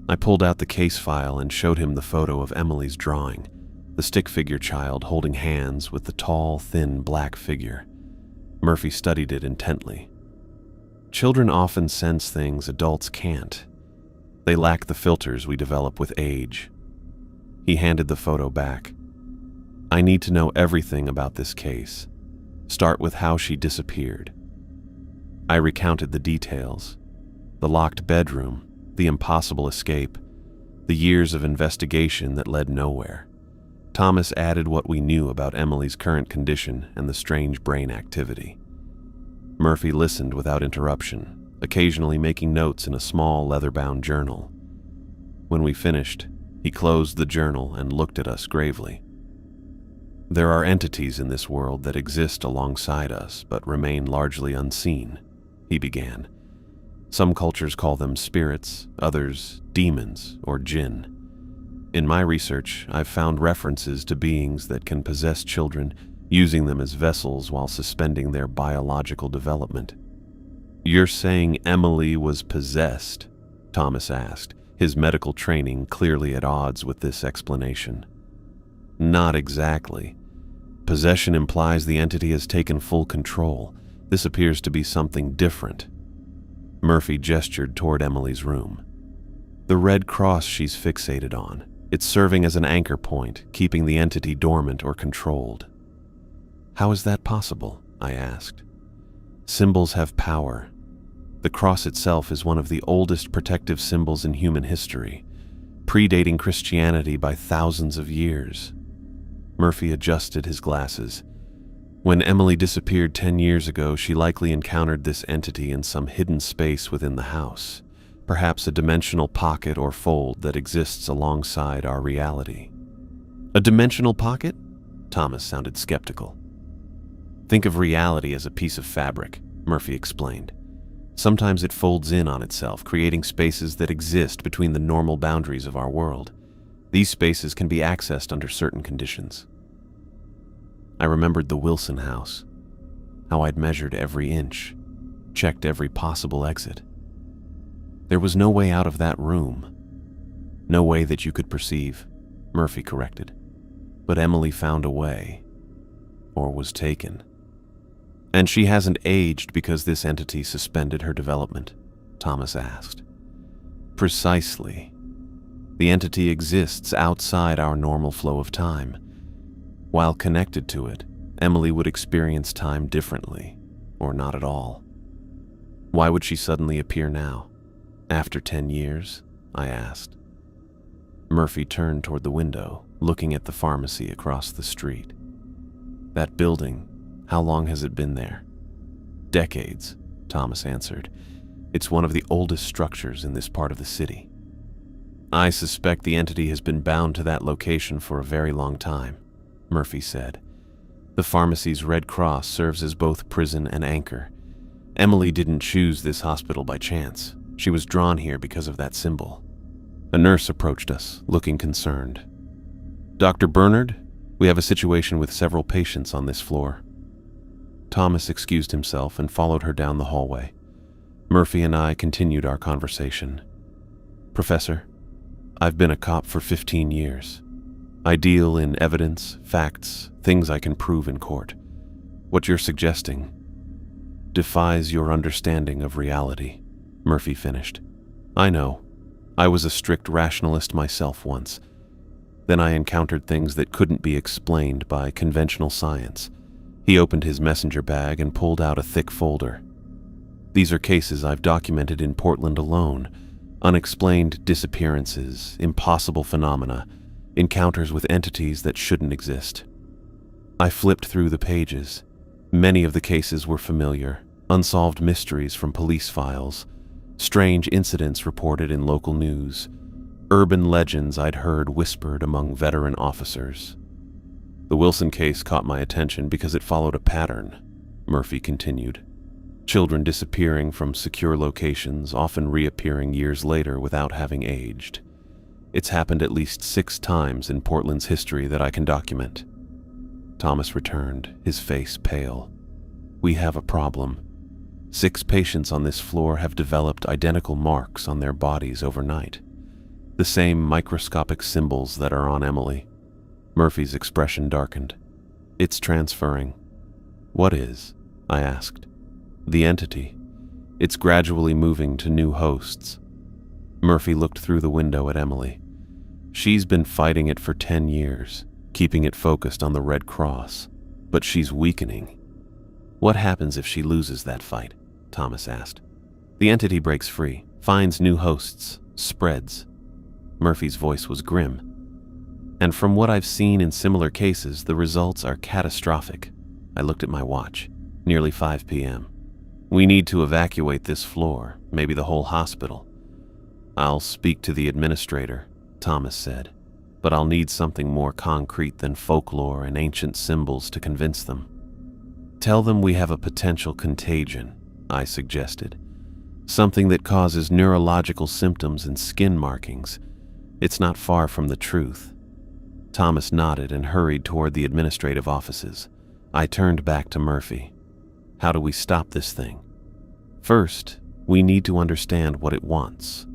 I pulled out the case file and showed him the photo of Emily's drawing, the stick figure child holding hands with the tall, thin black figure. Murphy studied it intently. "Children often sense things adults can't. They lack the filters we develop with age." He handed the photo back. "I need to know everything about this case. Start with how she disappeared." I recounted the details: the locked bedroom, the impossible escape, the years of investigation that led nowhere. Thomas added what we knew about Emily's current condition and the strange brain activity. Murphy listened without interruption, occasionally making notes in a small leather-bound journal. When we finished, he closed the journal and looked at us gravely. "There are entities in this world that exist alongside us but remain largely unseen," he began. "Some cultures call them spirits, others demons or jinn. In my research, I've found references to beings that can possess children, using them as vessels while suspending their biological development." "You're saying Emily was possessed?" Thomas asked, his medical training clearly at odds with this explanation. "Not exactly. Possession implies the entity has taken full control. This appears to be something different." Murphy gestured toward Emily's room. "The red cross she's fixated on. It's serving as an anchor point, keeping the entity dormant or controlled." "How is that possible?" I asked. "Symbols have power. The cross itself is one of the oldest protective symbols in human history, predating Christianity by thousands of years." Murphy adjusted his glasses. "When Emily disappeared 10 years ago, she likely encountered this entity in some hidden space within the house, perhaps a dimensional pocket or fold that exists alongside our reality." "A dimensional pocket?" Thomas sounded skeptical. "Think of reality as a piece of fabric," Murphy explained. "Sometimes it folds in on itself, creating spaces that exist between the normal boundaries of our world. These spaces can be accessed under certain conditions." I remembered the Wilson house, how I'd measured every inch, checked every possible exit. "There was no way out of that room." "No way that you could perceive," Murphy corrected. "But Emily found a way, or was taken." "And she hasn't aged because this entity suspended her development?" Thomas asked. Precisely. The entity exists outside our normal flow of time. While connected to it, Emily would experience time differently, or not at all. Why would she suddenly appear now? After 10 years? I asked. Murphy turned toward the window, looking at the pharmacy across the street. That building, how long has it been there? Decades, Thomas answered. It's one of the oldest structures in this part of the city. I suspect the entity has been bound to that location for a very long time, Murphy said. The pharmacy's Red Cross serves as both prison and anchor. Emily didn't choose this hospital by chance. She was drawn here because of that symbol. A nurse approached us, looking concerned. Dr. Bernard, we have a situation with several patients on this floor. Thomas excused himself and followed her down the hallway. Murphy and I continued our conversation. Professor, I've been a cop for 15 years. I deal in evidence, facts, things I can prove in court. What you're suggesting defies your understanding of reality, Murphy finished. I know. I was a strict rationalist myself once. Then I encountered things that couldn't be explained by conventional science. He opened his messenger bag and pulled out a thick folder. These are cases I've documented in Portland alone. Unexplained disappearances, impossible phenomena, encounters with entities that shouldn't exist. I flipped through the pages. Many of the cases were familiar, unsolved mysteries from police files, strange incidents reported in local news, urban legends I'd heard whispered among veteran officers. The Wilson case caught my attention because it followed a pattern, Murphy continued. Children disappearing from secure locations, often reappearing years later without having aged. It's happened at least 6 times in Portland's history that I can document. Thomas returned, his face pale. We have a problem. 6 patients on this floor have developed identical marks on their bodies overnight. The same microscopic symbols that are on Emily. Murphy's expression darkened. It's transferring. What is? I asked. The entity. It's gradually moving to new hosts. Murphy looked through the window at Emily. She's been fighting it for 10 years, keeping it focused on the Red Cross, but she's weakening. What happens if she loses that fight? Thomas asked. The entity breaks free, finds new hosts, spreads. Murphy's voice was grim. And from what I've seen in similar cases, the results are catastrophic. I looked at my watch. Nearly 5 p.m. We need to evacuate this floor, maybe the whole hospital. I'll speak to the administrator, Thomas said, but I'll need something more concrete than folklore and ancient symbols to convince them. Tell them we have a potential contagion, I suggested. Something that causes neurological symptoms and skin markings. It's not far from the truth. Thomas nodded and hurried toward the administrative offices. I turned back to Murphy. How do we stop this thing? First, we need to understand what it wants.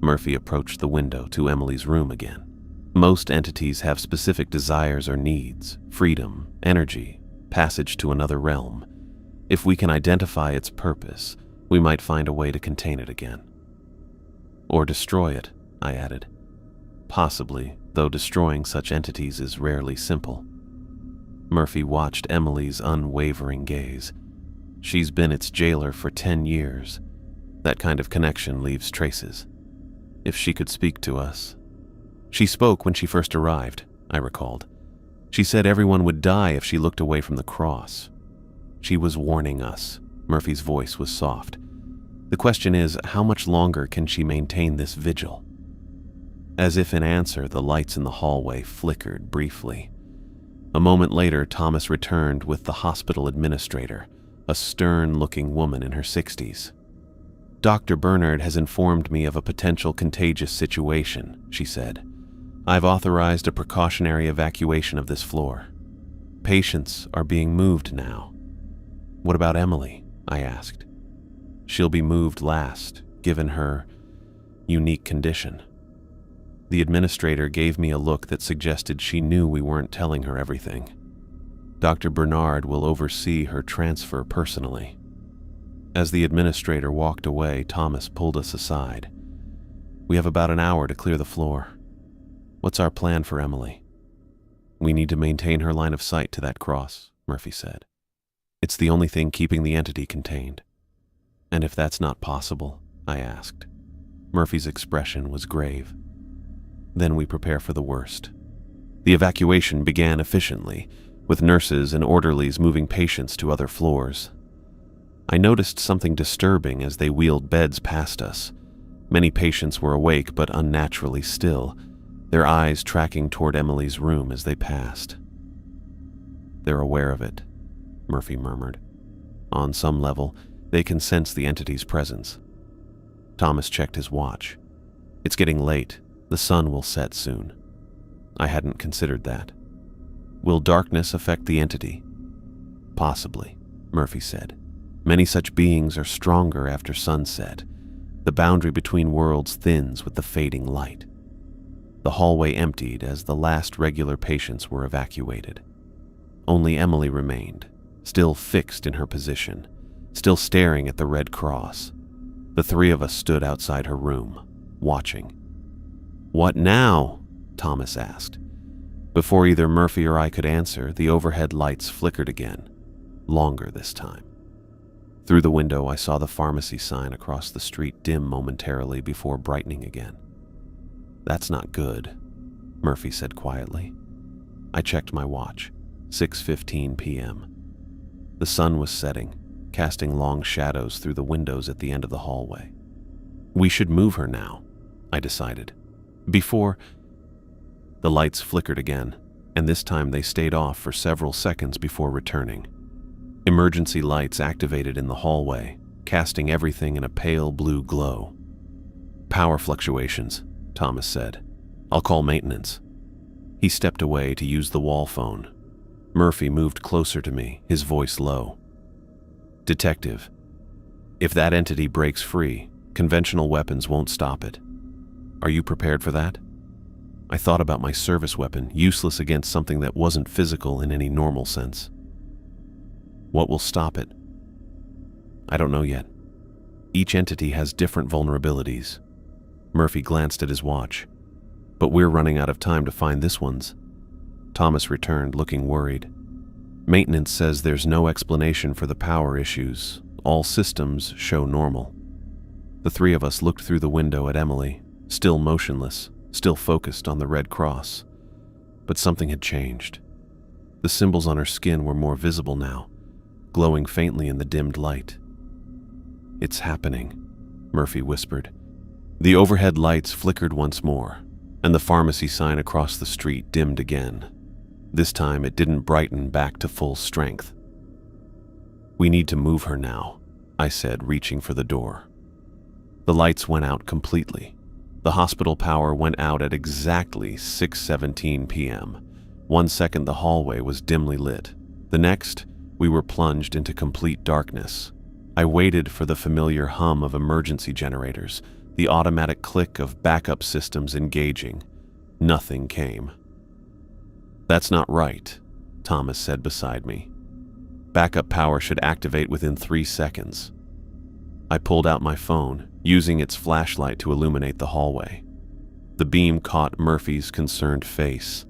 Murphy approached the window to Emily's room again. Most entities have specific desires or needs, freedom, energy, passage to another realm. If we can identify its purpose, we might find a way to contain it again. Or destroy it, I added. Possibly, though destroying such entities is rarely simple. Murphy watched Emily's unwavering gaze. She's been its jailer for 10 years. That kind of connection leaves traces. If she could speak to us. She spoke when she first arrived, I recalled. She said everyone would die if she looked away from the cross. She was warning us. Murphy's voice was soft. The question is, how much longer can she maintain this vigil? As if in answer, the lights in the hallway flickered briefly. A moment later, Thomas returned with the hospital administrator, a stern-looking woman in her 60s. Dr. Bernard has informed me of a potential contagious situation, she said. I've authorized a precautionary evacuation of this floor. Patients are being moved now. What about Emily? I asked. She'll be moved last, given her unique condition. The administrator gave me a look that suggested she knew we weren't telling her everything. Dr. Bernard will oversee her transfer personally. As the administrator walked away, Thomas pulled us aside. We have about an hour to clear the floor. What's our plan for Emily? We need to maintain her line of sight to that cross, Murphy said. It's the only thing keeping the entity contained. And if that's not possible, I asked. Murphy's expression was grave. Then we prepare for the worst. The evacuation began efficiently, with nurses and orderlies moving patients to other floors. I noticed something disturbing as they wheeled beds past us. Many patients were awake but unnaturally still, their eyes tracking toward Emily's room as they passed. They're aware of it, Murphy murmured. On some level, they can sense the entity's presence. Thomas checked his watch. It's getting late. The sun will set soon. I hadn't considered that. Will darkness affect the entity? Possibly, Murphy said. Many such beings are stronger after sunset. The boundary between worlds thins with the fading light. The hallway emptied as the last regular patients were evacuated. Only Emily remained, still fixed in her position, still staring at the red cross. The three of us stood outside her room, watching. "What now?" Thomas asked. Before either Murphy or I could answer, the overhead lights flickered again, longer this time. Through the window, I saw the pharmacy sign across the street dim momentarily before brightening again. "That's not good," Murphy said quietly. I checked my watch, 6:15 p.m. The sun was setting, casting long shadows through the windows at the end of the hallway. We should move her now, I decided. Before... The lights flickered again, and this time they stayed off for several seconds before returning. Emergency lights activated in the hallway, casting everything in a pale blue glow. "Power fluctuations," Thomas said. "I'll call maintenance." He stepped away to use the wall phone. Murphy moved closer to me, his voice low. "Detective, if that entity breaks free, conventional weapons won't stop it. Are you prepared for that?" I thought about my service weapon, useless against something that wasn't physical in any normal sense. "What will stop it?" "I don't know yet. Each entity has different vulnerabilities." Murphy glanced at his watch. "But we're running out of time to find this one's." Thomas returned, looking worried. "Maintenance says there's no explanation for the power issues. All systems show normal." The three of us looked through the window at Emily, still motionless, still focused on the red cross. But something had changed. The symbols on her skin were more visible now, glowing faintly in the dimmed light. "It's happening," Murphy whispered. The overhead lights flickered once more, and the pharmacy sign across the street dimmed again. This time it didn't brighten back to full strength. "We need to move her now," I said, reaching for the door. The lights went out completely. The hospital power went out at exactly 6:17 p.m. 1 second the hallway was dimly lit. The next, we were plunged into complete darkness. I waited for the familiar hum of emergency generators, the automatic click of backup systems engaging. Nothing came. "That's not right," Thomas said beside me. "Backup power should activate within 3 seconds." I pulled out my phone, using its flashlight to illuminate the hallway. The beam caught Murphy's concerned face.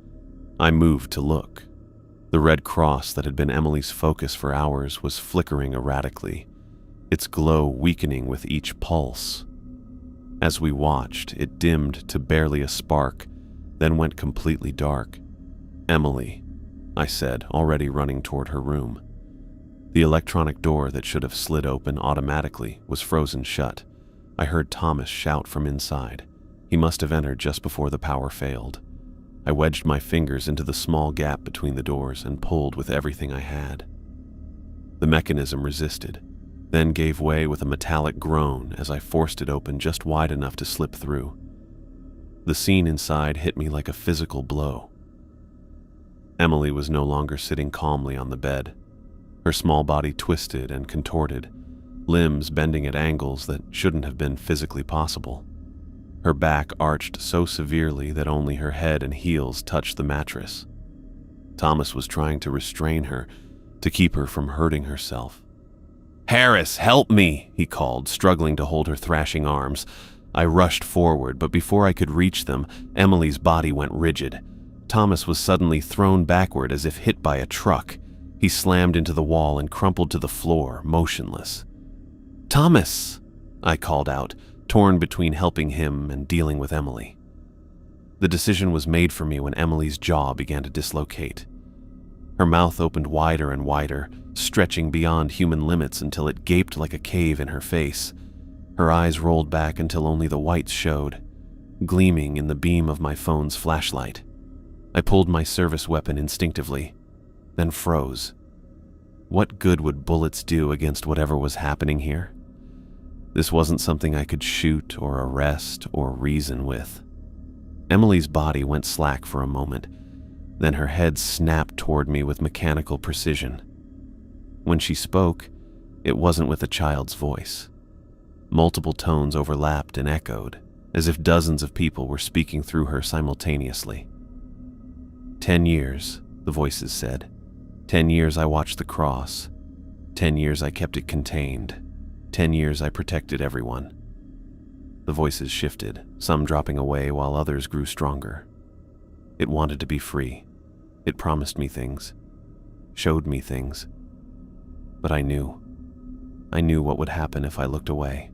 I moved to look. The red cross that had been Emily's focus for hours was flickering erratically, its glow weakening with each pulse. As we watched, it dimmed to barely a spark, then went completely dark. "Emily," I said, already running toward her room. The electronic door that should have slid open automatically was frozen shut. I heard Thomas shout from inside. He must have entered just before the power failed. I wedged my fingers into the small gap between the doors and pulled with everything I had. The mechanism resisted, then gave way with a metallic groan as I forced it open just wide enough to slip through. The scene inside hit me like a physical blow. Emily was no longer sitting calmly on the bed. Her small body twisted and contorted, limbs bending at angles that shouldn't have been physically possible. Her back arched so severely that only her head and heels touched the mattress. Thomas was trying to restrain her, to keep her from hurting herself. "Harris, help me!" he called, struggling to hold her thrashing arms. I rushed forward, but before I could reach them, Emily's body went rigid. Thomas was suddenly thrown backward as if hit by a truck. He slammed into the wall and crumpled to the floor, motionless. "Thomas!" I called out, torn between helping him and dealing with Emily. The decision was made for me when Emily's jaw began to dislocate. Her mouth opened wider and wider, stretching beyond human limits until it gaped like a cave in her face. Her eyes rolled back until only the whites showed, gleaming in the beam of my phone's flashlight. I pulled my service weapon instinctively, then froze. What good would bullets do against whatever was happening here? This wasn't something I could shoot or arrest or reason with. Emily's body went slack for a moment, then her head snapped toward me with mechanical precision. When she spoke, it wasn't with a child's voice. Multiple tones overlapped and echoed, as if dozens of people were speaking through her simultaneously. 10 years, the voices said. 10 years I watched the cross. 10 years I kept it contained. 10 years I protected everyone. The voices shifted, some dropping away while others grew stronger. It wanted to be free. It promised me things, showed me things. But I knew what would happen if I looked away.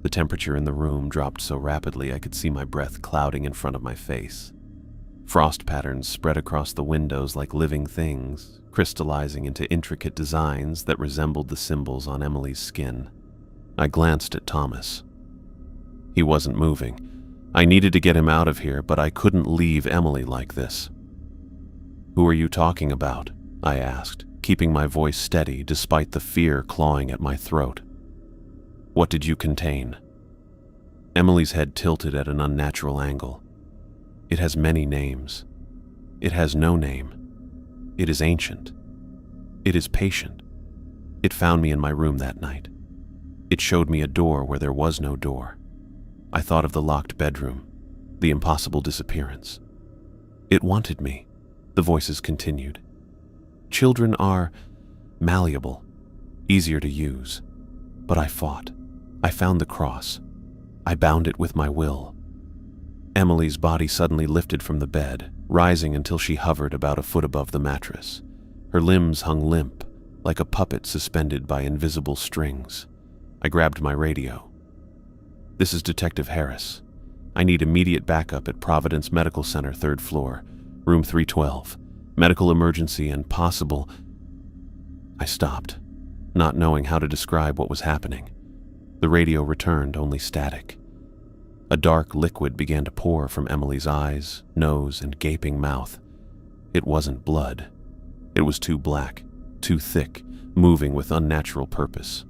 The temperature in the room dropped so rapidly I could see my breath clouding in front of my face. Frost patterns spread across the windows like living things, crystallizing into intricate designs that resembled the symbols on Emily's skin. I glanced at Thomas. He wasn't moving. I needed to get him out of here, but I couldn't leave Emily like this. "Who are you talking about?" I asked, keeping my voice steady despite the fear clawing at my throat. "What did you contain?" Emily's head tilted at an unnatural angle. "It has many names. It has no name. It is ancient. It is patient. It found me in my room that night. It showed me a door where there was no door. I thought of the locked bedroom, the impossible disappearance. It wanted me," the voices continued. "Children are malleable, easier to use. But I fought. I found the cross. I bound it with my will." Emily's body suddenly lifted from the bed, rising until she hovered about a foot above the mattress. Her limbs hung limp, like a puppet suspended by invisible strings. I grabbed my radio. "This is Detective Harris. I need immediate backup at Providence Medical Center, 3rd floor, room 312. Medical emergency and possible..." I stopped, not knowing how to describe what was happening. The radio returned only static. A dark liquid began to pour from Emily's eyes, nose, and gaping mouth. It wasn't blood. It was too black, too thick, moving with unnatural purpose.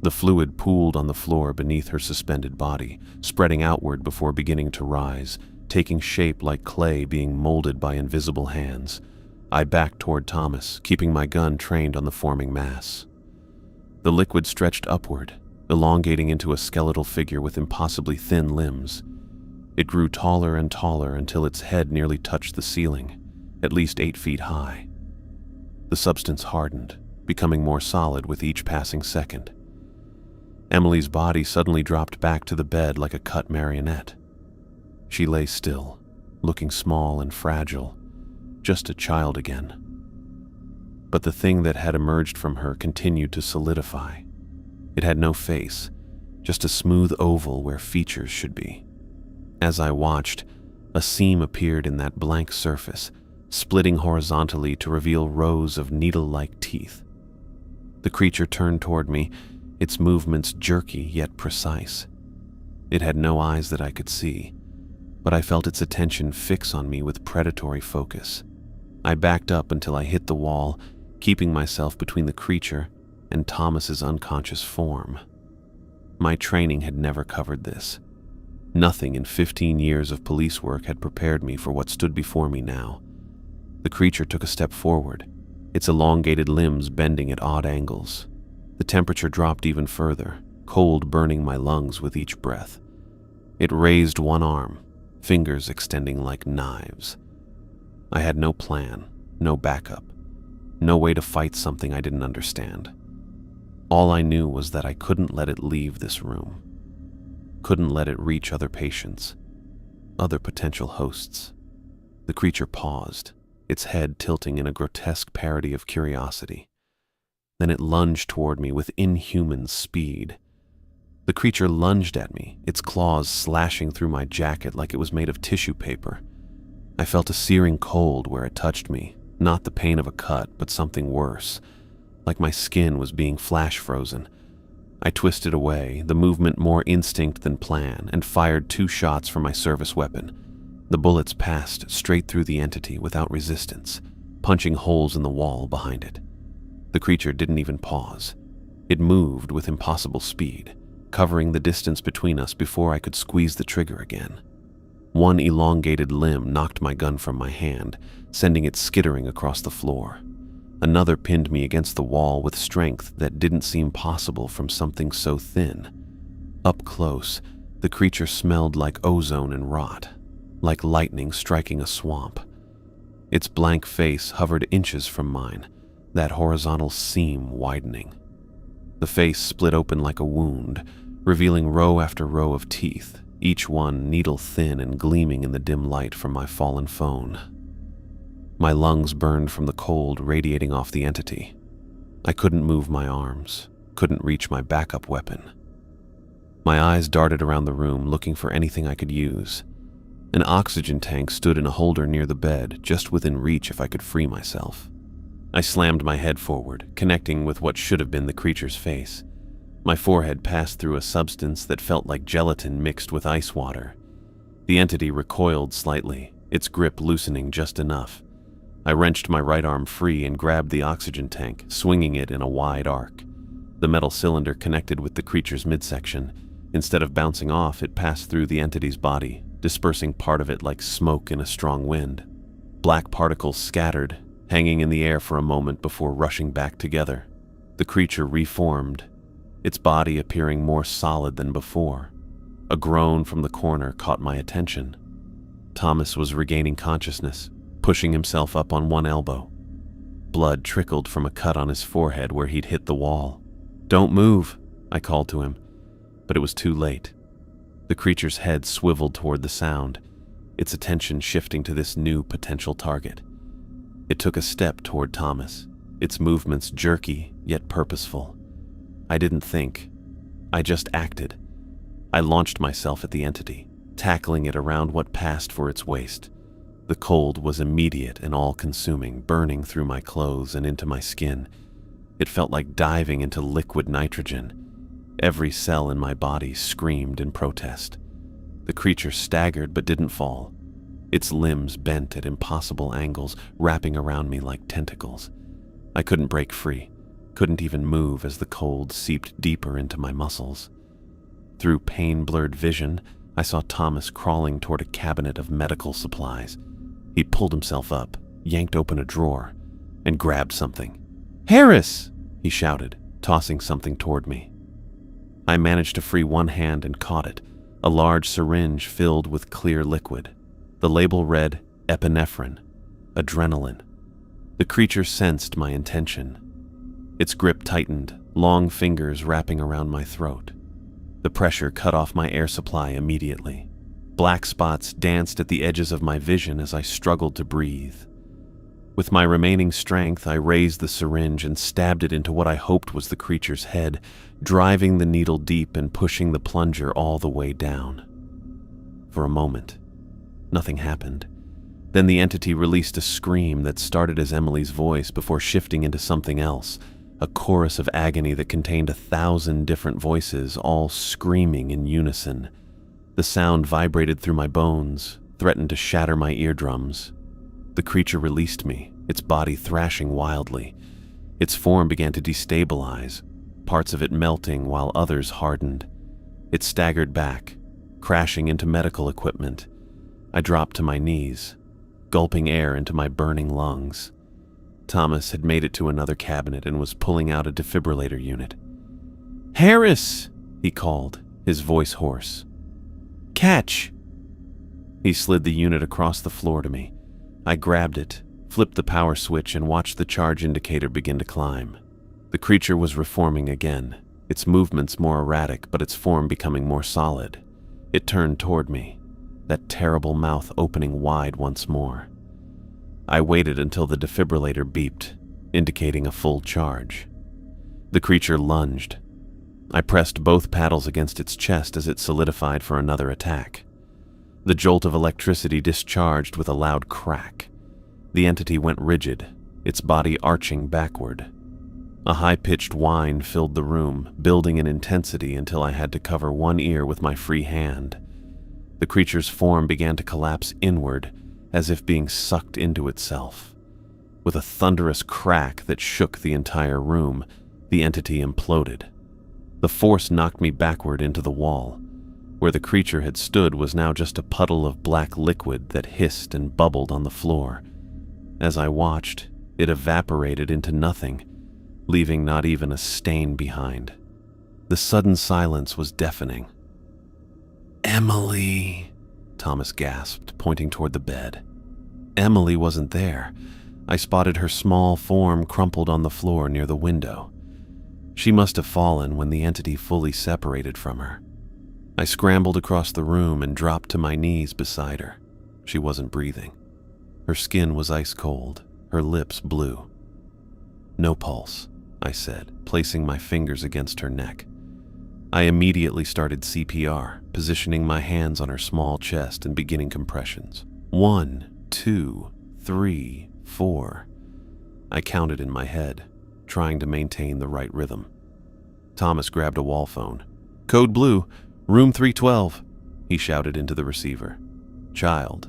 The fluid pooled on the floor beneath her suspended body, spreading outward before beginning to rise, taking shape like clay being molded by invisible hands. I backed toward Thomas, keeping my gun trained on the forming mass. The liquid stretched upward, elongating into a skeletal figure with impossibly thin limbs. It grew taller and taller until its head nearly touched the ceiling, at least 8 feet high. The substance hardened, becoming more solid with each passing second. Emily's body suddenly dropped back to the bed like a cut marionette. She lay still, looking small and fragile, just a child again. But the thing that had emerged from her continued to solidify. It had no face, just a smooth oval where features should be. As I watched, a seam appeared in that blank surface, splitting horizontally to reveal rows of needle-like teeth. The creature turned toward me, its movements jerky yet precise. It had no eyes that I could see, but I felt its attention fix on me with predatory focus. I backed up until I hit the wall, keeping myself between the creature and Thomas's unconscious form. My training had never covered this. Nothing in 15 years of police work had prepared me for what stood before me now. The creature took a step forward, its elongated limbs bending at odd angles. The temperature dropped even further, cold burning my lungs with each breath. It raised one arm, fingers extending like knives. I had no plan, no backup, no way to fight something I didn't understand. All I knew was that I couldn't let it leave this room. couldn't let it reach other patients, other potential hosts. The creature paused, its head tilting in a grotesque parody of curiosity. Then it lunged toward me with inhuman speed. The creature lunged at me, its claws slashing through my jacket like it was made of tissue paper. I felt a searing cold where it touched me, not the pain of a cut, but something worse, like my skin was being flash frozen. I twisted away, the movement more instinct than plan, and fired 2 shots from my service weapon. The bullets passed straight through the entity without resistance, punching holes in the wall behind it. The creature didn't even pause. It moved with impossible speed, covering the distance between us before I could squeeze the trigger again. One elongated limb knocked my gun from my hand, sending it skittering across the floor. Another pinned me against the wall with strength that didn't seem possible from something so thin. Up close, the creature smelled like ozone and rot, like lightning striking a swamp. Its blank face hovered inches from mine, that horizontal seam widening. The face split open like a wound, revealing row after row of teeth, each one needle-thin and gleaming in the dim light from my fallen phone. My lungs burned from the cold radiating off the entity. I couldn't move my arms, couldn't reach my backup weapon. My eyes darted around the room looking for anything I could use. An oxygen tank stood in a holder near the bed, just within reach if I could free myself. I slammed my head forward, connecting with what should have been the creature's face. My forehead passed through a substance that felt like gelatin mixed with ice water. The entity recoiled slightly, its grip loosening just enough. I wrenched my right arm free and grabbed the oxygen tank, swinging it in a wide arc. The metal cylinder connected with the creature's midsection. Instead of bouncing off, it passed through the entity's body, dispersing part of it like smoke in a strong wind. Black particles scattered, hanging in the air for a moment before rushing back together. The creature reformed, its body appearing more solid than before. A groan from the corner caught my attention. Thomas was regaining consciousness, pushing himself up on one elbow. Blood trickled from a cut on his forehead where he'd hit the wall. "Don't move," I called to him, but it was too late. The creature's head swiveled toward the sound, its attention shifting to this new potential target. It took a step toward Thomas, its movements jerky yet purposeful. I didn't think. I just acted. I launched myself at the entity, tackling it around what passed for its waist. The cold was immediate and all-consuming, burning through my clothes and into my skin. It felt like diving into liquid nitrogen. Every cell in my body screamed in protest. The creature staggered but didn't fall. Its limbs bent at impossible angles, wrapping around me like tentacles. I couldn't break free, couldn't even move as the cold seeped deeper into my muscles. Through pain-blurred vision, I saw Thomas crawling toward a cabinet of medical supplies. He pulled himself up, yanked open a drawer, and grabbed something. "Harris!" he shouted, tossing something toward me. I managed to free one hand and caught it, a large syringe filled with clear liquid. The label read epinephrine, adrenaline. The creature sensed my intention. Its grip tightened, long fingers wrapping around my throat. The pressure cut off my air supply immediately. Black spots danced at the edges of my vision as I struggled to breathe. With my remaining strength, I raised the syringe and stabbed it into what I hoped was the creature's head, driving the needle deep and pushing the plunger all the way down. For a moment, nothing happened. Then the entity released a scream that started as Emily's voice before shifting into something else, a chorus of agony that contained 1,000 different voices, all screaming in unison. The sound vibrated through my bones, threatened to shatter my eardrums. The creature released me, its body thrashing wildly. Its form began to destabilize, parts of it melting while others hardened. It staggered back, crashing into medical equipment. I dropped to my knees, gulping air into my burning lungs. Thomas had made it to another cabinet and was pulling out a defibrillator unit. "Harris!" he called, his voice hoarse. "Catch!" He slid the unit across the floor to me. I grabbed it, flipped the power switch, and watched the charge indicator begin to climb. The creature was reforming again, its movements more erratic but its form becoming more solid. It turned toward me, that terrible mouth opening wide once more. I waited until the defibrillator beeped, indicating a full charge. The creature lunged. I pressed both paddles against its chest as it solidified for another attack. The jolt of electricity discharged with a loud crack. The entity went rigid, its body arching backward. A high-pitched whine filled the room, building in intensity until I had to cover one ear with my free hand. The creature's form began to collapse inward, as if being sucked into itself. With a thunderous crack that shook the entire room, the entity imploded. The force knocked me backward into the wall. Where the creature had stood was now just a puddle of black liquid that hissed and bubbled on the floor. As I watched, it evaporated into nothing, leaving not even a stain behind. The sudden silence was deafening. "Emily," Thomas gasped, pointing toward the bed. Emily wasn't there. I spotted her small form crumpled on the floor near the window. She must have fallen when the entity fully separated from her. I scrambled across the room and dropped to my knees beside her. She wasn't breathing. Her skin was ice cold, her lips blue. "No pulse," I said, placing my fingers against her neck. I immediately started CPR, positioning my hands on her small chest and beginning compressions. 1, 2, 3, 4. I counted in my head, trying to maintain the right rhythm. Thomas grabbed a wall phone. "Code Blue, room 312, he shouted into the receiver. Child,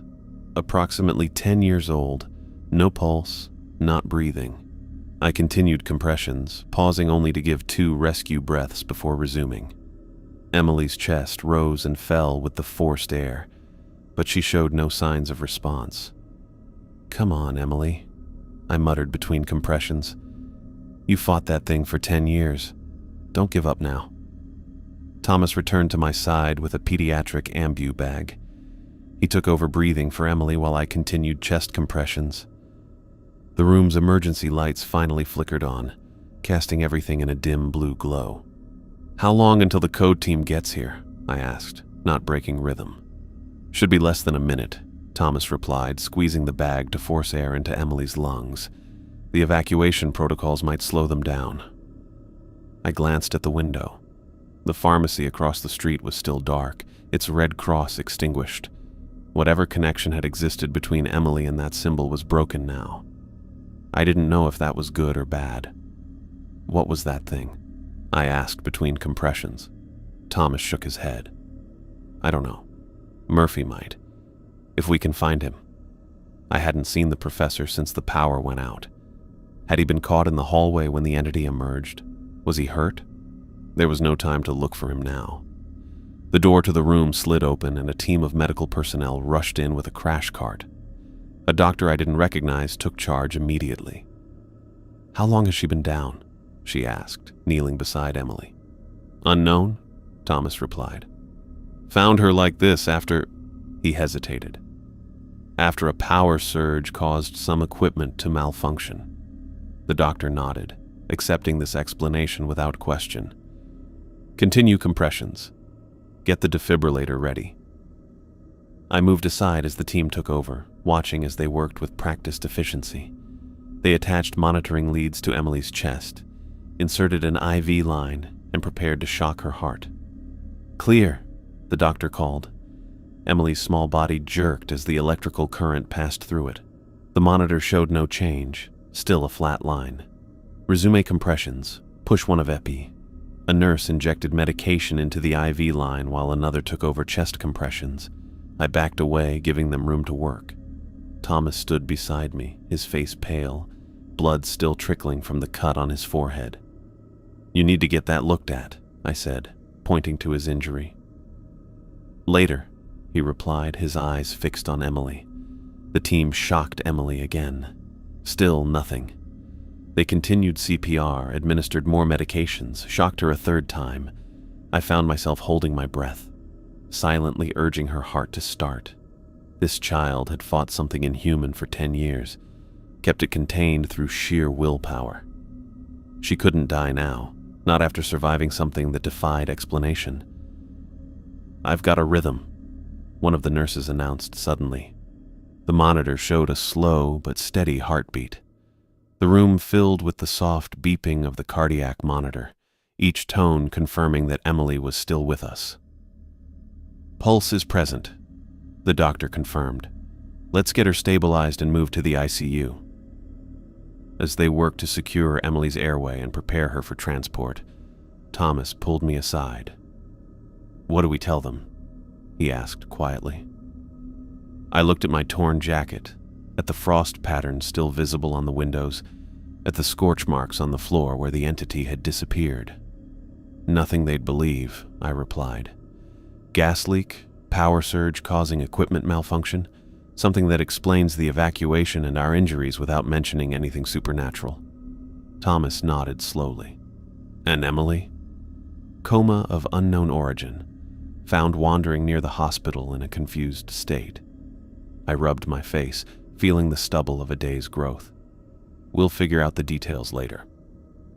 approximately 10 years old, no pulse, not breathing. I continued compressions, pausing only to give 2 rescue breaths before resuming. Emily's chest rose and fell with the forced air, but she showed no signs of response. "Come on, Emily," I muttered between compressions. "You fought that thing for 10 years. Don't give up now." Thomas returned to my side with a pediatric ambu bag. He took over breathing for Emily while I continued chest compressions. The room's emergency lights finally flickered on, casting everything in a dim blue glow. "How long until the code team gets here?" I asked, not breaking rhythm. "Should be less than a minute," Thomas replied, squeezing the bag to force air into Emily's lungs. "The evacuation protocols might slow them down." I glanced at the window. The pharmacy across the street was still dark, its red cross extinguished. Whatever connection had existed between Emily and that symbol was broken now. I didn't know if that was good or bad. "What was that thing?" I asked between compressions. Thomas shook his head. "I don't know. Murphy might. If we can find him." I hadn't seen the professor since the power went out. Had he been caught in the hallway when the entity emerged? Was he hurt? There was no time to look for him now. The door to the room slid open and a team of medical personnel rushed in with a crash cart. A doctor I didn't recognize took charge immediately. "How long has she been down?" she asked, kneeling beside Emily. "Unknown," Thomas replied. "Found her like this after—" He hesitated. "After a power surge caused some equipment to malfunction." The doctor nodded, accepting this explanation without question. "Continue compressions. Get the defibrillator ready." I moved aside as the team took over, watching as they worked with practiced efficiency. They attached monitoring leads to Emily's chest, inserted an IV line, and prepared to shock her heart. "Clear," the doctor called. Emily's small body jerked as the electrical current passed through it. The monitor showed no change, still a flat line. "Resume compressions. Push one of epi." A nurse injected medication into the IV line while another took over chest compressions. I backed away, giving them room to work. Thomas stood beside me, his face pale, blood still trickling from the cut on his forehead. "You need to get that looked at," I said, pointing to his injury. "Later," he replied, his eyes fixed on Emily. The team shocked Emily again. Still nothing. They continued CPR, administered more medications, shocked her a third time. I found myself holding my breath, silently urging her heart to start. This child had fought something inhuman for 10 years, kept it contained through sheer willpower. She couldn't die now, not after surviving something that defied explanation. "I've got a rhythm," one of the nurses announced suddenly. The monitor showed a slow but steady heartbeat. The room filled with the soft beeping of the cardiac monitor, each tone confirming that Emily was still with us. "Pulse is present," the doctor confirmed. "Let's get her stabilized and moved to the ICU." As they worked to secure Emily's airway and prepare her for transport, Thomas pulled me aside. "What do we tell them?" he asked quietly. I looked at my torn jacket, at the frost patterns still visible on the windows, at the scorch marks on the floor where the entity had disappeared. "Nothing they'd believe," I replied. "Gas leak, power surge causing equipment malfunction, something that explains the evacuation and our injuries without mentioning anything supernatural." Thomas nodded slowly. "And Emily?" "Coma of unknown origin, found wandering near the hospital in a confused state." I rubbed my face, feeling the stubble of a day's growth. "We'll figure out the details later."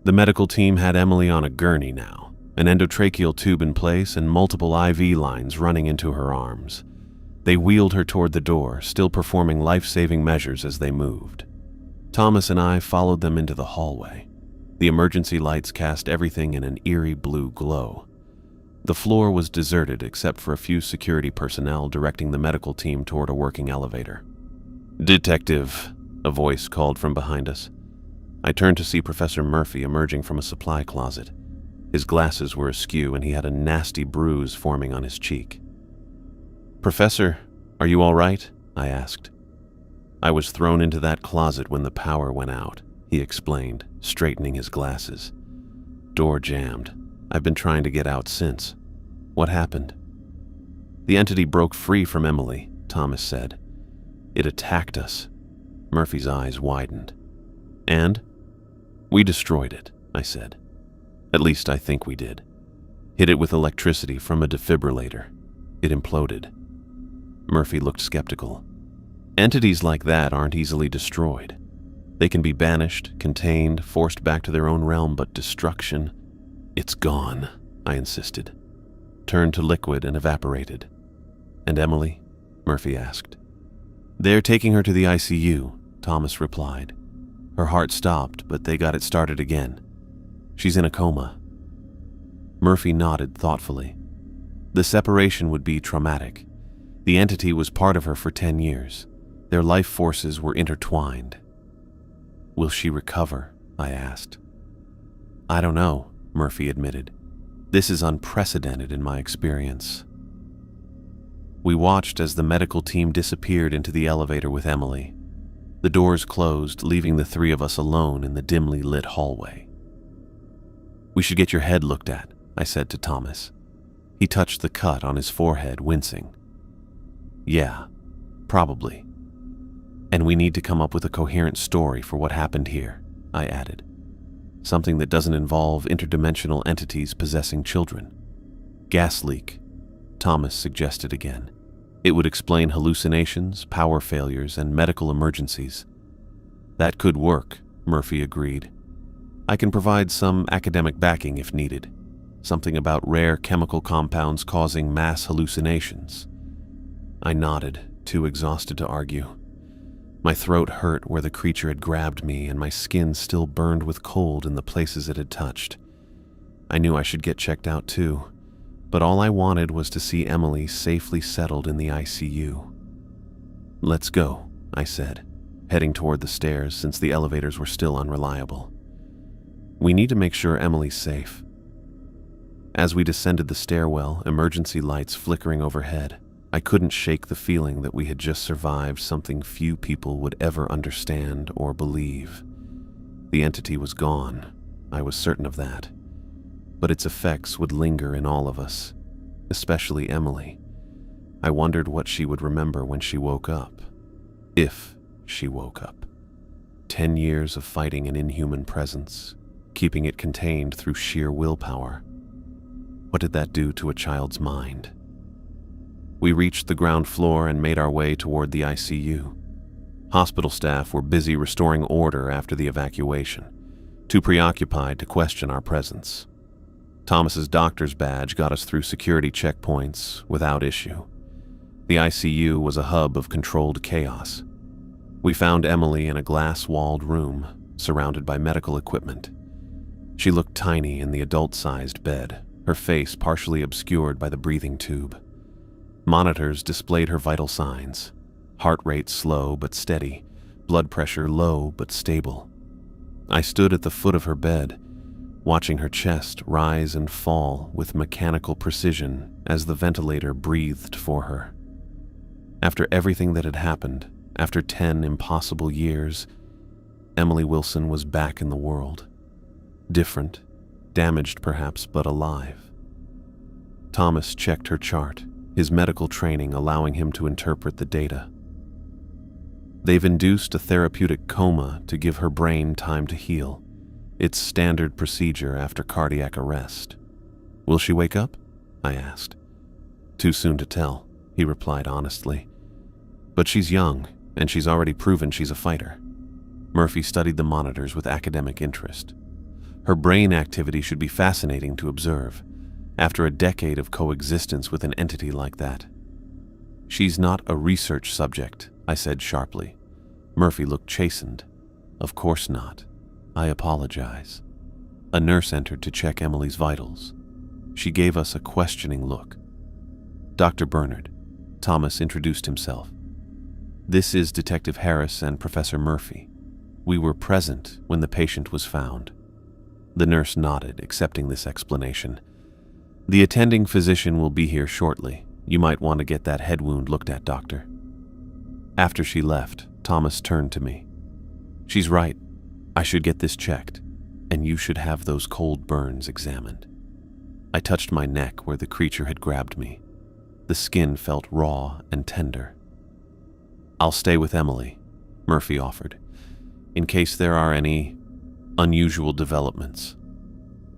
The medical team had Emily on a gurney now, an endotracheal tube in place and multiple IV lines running into her arms. They wheeled her toward the door, still performing life-saving measures as they moved. Thomas and I followed them into the hallway. The emergency lights cast everything in an eerie blue glow. The floor was deserted except for a few security personnel directing the medical team toward a working elevator. "Detective," a voice called from behind us. I turned to see Professor Murphy emerging from a supply closet. His glasses were askew and he had a nasty bruise forming on his cheek. "Professor, are you all right?" I asked. "I was thrown into that closet when the power went out," he explained, straightening his glasses. "Door jammed. I've been trying to get out since." "What happened?" "The entity broke free from Emily," Thomas said. "It attacked us." Murphy's eyes widened. "And?" "We destroyed it," I said. "At least I think we did. Hit it with electricity from a defibrillator. It imploded." Murphy looked skeptical. "Entities like that aren't easily destroyed. They can be banished, contained, forced back to their own realm, but destruction, it's gone," I insisted. "Turned to liquid and evaporated." "And Emily?" Murphy asked. "They're taking her to the ICU," Thomas replied. "Her heart stopped, but they got it started again. She's in a coma." Murphy nodded thoughtfully. "The separation would be traumatic. The entity was part of her for 10 years. Their life forces were intertwined." "Will she recover?" I asked. "I don't know," Murphy admitted. "This is unprecedented in my experience." We watched as the medical team disappeared into the elevator with Emily. The doors closed, leaving the three of us alone in the dimly lit hallway. "We should get your head looked at," I said to Thomas. He touched the cut on his forehead, wincing. "Yeah, probably. And we need to come up with a coherent story for what happened here," I added. "Something that doesn't involve interdimensional entities possessing children." "Gas leak," Thomas suggested again. "It would explain hallucinations, power failures, and medical emergencies." "That could work," Murphy agreed. "I can provide some academic backing if needed. Something about rare chemical compounds causing mass hallucinations." I nodded, too exhausted to argue. My throat hurt where the creature had grabbed me, and my skin still burned with cold in the places it had touched. I knew I should get checked out too, but all I wanted was to see Emily safely settled in the ICU. "Let's go," I said, heading toward the stairs since the elevators were still unreliable. "We need to make sure Emily's safe." As we descended the stairwell, emergency lights flickering overhead, I couldn't shake the feeling that we had just survived something few people would ever understand or believe. The entity was gone, I was certain of that. But its effects would linger in all of us, especially Emily. I wondered what she would remember when she woke up. If she woke up. 10 years of fighting an inhuman presence, keeping it contained through sheer willpower. What did that do to a child's mind? We reached the ground floor and made our way toward the ICU. Hospital staff were busy restoring order after the evacuation, too preoccupied to question our presence. Thomas's doctor's badge got us through security checkpoints without issue. The ICU was a hub of controlled chaos. We found Emily in a glass-walled room, surrounded by medical equipment. She looked tiny in the adult-sized bed, her face partially obscured by the breathing tube. Monitors displayed her vital signs: heart rate slow but steady, blood pressure low but stable. I stood at the foot of her bed, watching her chest rise and fall with mechanical precision as the ventilator breathed for her. After everything that had happened, after 10 impossible years, Emily Wilson was back in the world. Different, damaged perhaps, but alive. Thomas checked her chart, his medical training allowing him to interpret the data. They've induced a therapeutic coma to give her brain time to heal. It's standard procedure after cardiac arrest. Will she wake up? I asked. Too soon to tell, he replied honestly. But she's young, and she's already proven she's a fighter. Murphy studied the monitors with academic interest. Her brain activity should be fascinating to observe, after a decade of coexistence with an entity like that. She's not a research subject, I said sharply. Murphy looked chastened. Of course not. I apologize. A nurse entered to check Emily's vitals. She gave us a questioning look. Dr. Bernard, Thomas introduced himself. This is Detective Harris and Professor Murphy. We were present when the patient was found. The nurse nodded, accepting this explanation. The attending physician will be here shortly. You might want to get that head wound looked at, doctor. After she left, Thomas turned to me. She's right. I should get this checked, and you should have those cold burns examined. I touched my neck where the creature had grabbed me. The skin felt raw and tender. I'll stay with Emily, Murphy offered, in case there are any unusual developments.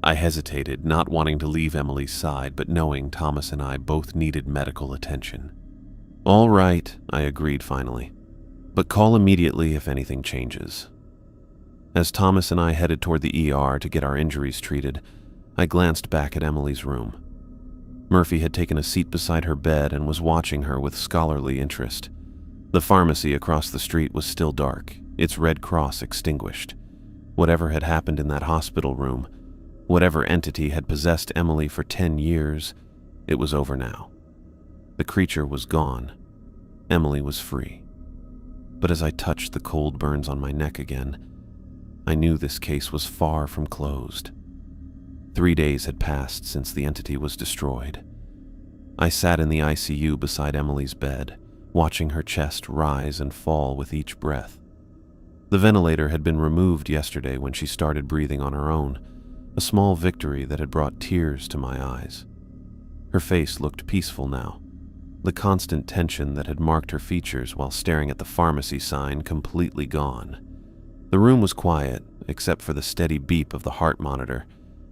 I hesitated, not wanting to leave Emily's side, but knowing Thomas and I both needed medical attention. All right, I agreed finally, but call immediately if anything changes. As Thomas and I headed toward the ER to get our injuries treated, I glanced back at Emily's room. Murphy had taken a seat beside her bed and was watching her with scholarly interest. The pharmacy across the street was still dark, its red cross extinguished. Whatever had happened in that hospital room, whatever entity had possessed Emily for 10 years, it was over now. The creature was gone. Emily was free. But as I touched the cold burns on my neck again, I knew this case was far from closed. 3 days had passed since the entity was destroyed. I sat in the ICU beside Emily's bed, watching her chest rise and fall with each breath. The ventilator had been removed yesterday when she started breathing on her own, a small victory that had brought tears to my eyes. Her face looked peaceful now, the constant tension that had marked her features while staring at the pharmacy sign completely gone. The room was quiet, except for the steady beep of the heart monitor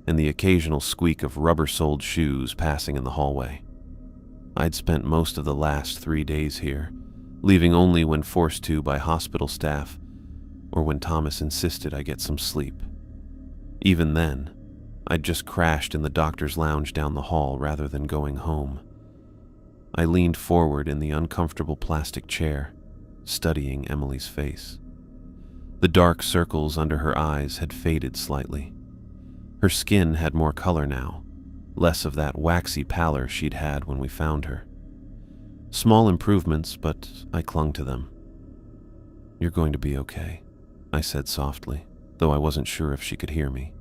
and the occasional squeak of rubber-soled shoes passing in the hallway. I'd spent most of the last 3 days here, leaving only when forced to by hospital staff or when Thomas insisted I get some sleep. Even then, I'd just crashed in the doctor's lounge down the hall rather than going home. I leaned forward in the uncomfortable plastic chair, studying Emily's face. The dark circles under her eyes had faded slightly. Her skin had more color now, less of that waxy pallor she'd had when we found her. Small improvements, but I clung to them. You're going to be okay, I said softly, though I wasn't sure if she could hear me.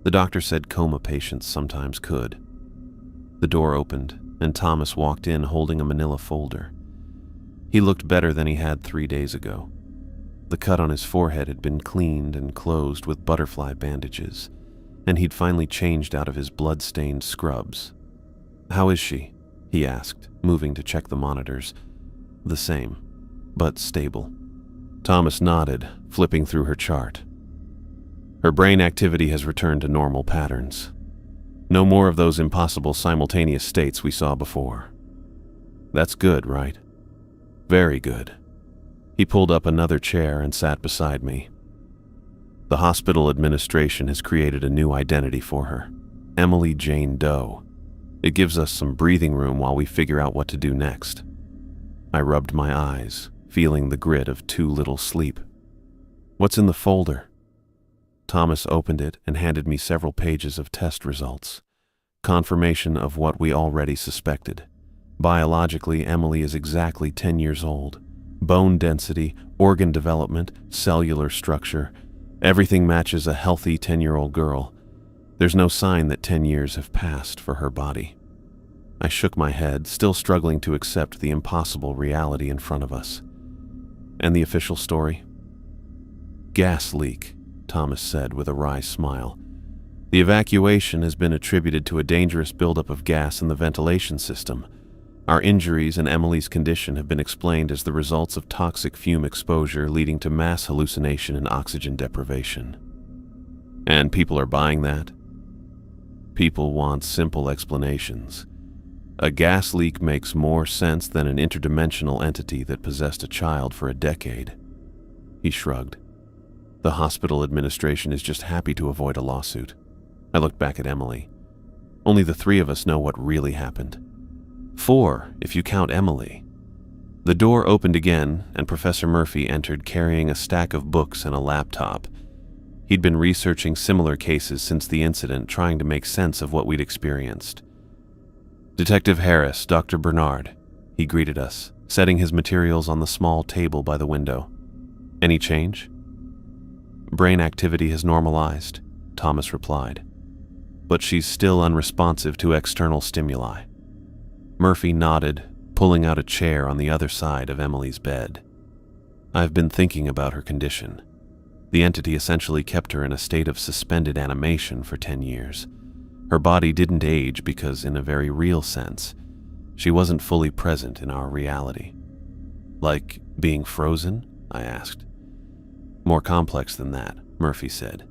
The doctor said coma patients sometimes could. The door opened, and Thomas walked in holding a manila folder. He looked better than he had 3 days ago. The cut on his forehead had been cleaned and closed with butterfly bandages, and he'd finally changed out of his blood-stained scrubs. How is she? He asked, moving to check the monitors. The same, but stable. Thomas nodded, flipping through her chart. Her brain activity has returned to normal patterns. No more of those impossible simultaneous states we saw before. That's good, right? Very good. He pulled up another chair and sat beside me. The hospital administration has created a new identity for her, Emily Jane Doe. It gives us some breathing room while we figure out what to do next. I rubbed my eyes, feeling the grit of too little sleep. What's in the folder? Thomas opened it and handed me several pages of test results. Confirmation of what we already suspected. Biologically, Emily is exactly 10 years old. Bone density, organ development, cellular structure, everything matches a healthy 10-year-old girl. There's no sign that 10 years have passed for her body. I shook my head, still struggling to accept the impossible reality in front of us. And the official story? Gas leak, Thomas said with a wry smile. The evacuation has been attributed to a dangerous buildup of gas in the ventilation system. Our injuries and Emily's condition have been explained as the results of toxic fume exposure leading to mass hallucination and oxygen deprivation. And people are buying that? People want simple explanations. A gas leak makes more sense than an interdimensional entity that possessed a child for a decade. He shrugged. The hospital administration is just happy to avoid a lawsuit. I looked back at Emily. Only the three of us know what really happened. 4, if you count Emily. The door opened again, and Professor Murphy entered carrying a stack of books and a laptop. He'd been researching similar cases since the incident, trying to make sense of what we'd experienced. Detective Harris, Dr. Bernard, he greeted us, setting his materials on the small table by the window. Any change? Brain activity has normalized, Thomas replied. But she's still unresponsive to external stimuli. Murphy nodded, pulling out a chair on the other side of Emily's bed. I've been thinking about her condition. The entity essentially kept her in a state of suspended animation for 10 years. Her body didn't age because, in a very real sense, she wasn't fully present in our reality. Like being frozen? I asked. More complex than that, Murphy said.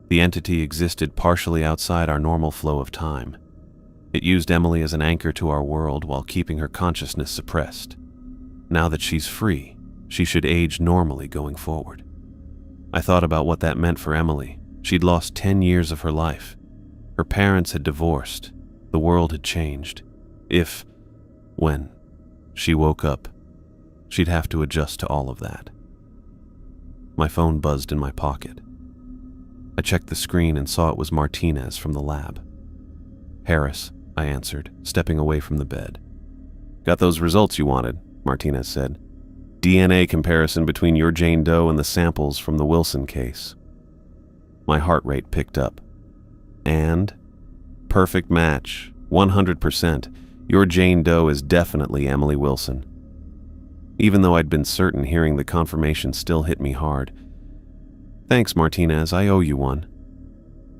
The entity existed partially outside our normal flow of time. It used Emily as an anchor to our world while keeping her consciousness suppressed. Now that she's free, she should age normally going forward. I thought about what that meant for Emily. She'd lost 10 years of her life. Her parents had divorced. The world had changed. When she woke up, she'd have to adjust to all of that. My phone buzzed in my pocket. I checked the screen and saw it was Martinez from the lab. Harris, I answered, stepping away from the bed. Got those results you wanted, Martinez said. DNA comparison between your Jane Doe and the samples from the Wilson case. My heart rate picked up. And? Perfect match, 100%. Your Jane Doe is definitely Emily Wilson. Even though I'd been certain, hearing the confirmation still hit me hard. Thanks, Martinez, I owe you one.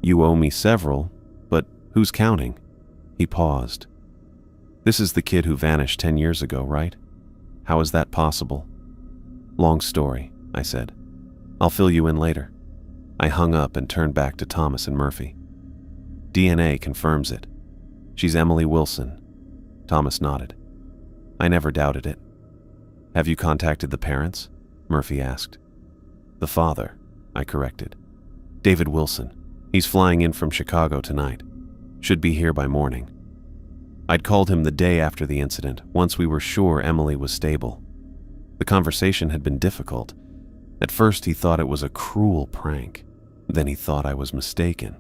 You owe me several, but who's counting? He paused. This is the kid who vanished 10 years ago, right? How is that possible? Long story, I said. I'll fill you in later. I hung up and turned back to Thomas and Murphy. DNA confirms it. She's Emily Wilson. Thomas nodded. I never doubted it. Have you contacted the parents? Murphy asked. The father, I corrected. David Wilson. He's flying in from Chicago tonight. Should be here by morning. I'd called him the day after the incident, once we were sure Emily was stable. The conversation had been difficult. At first he thought it was a cruel prank. Then he thought I was mistaken.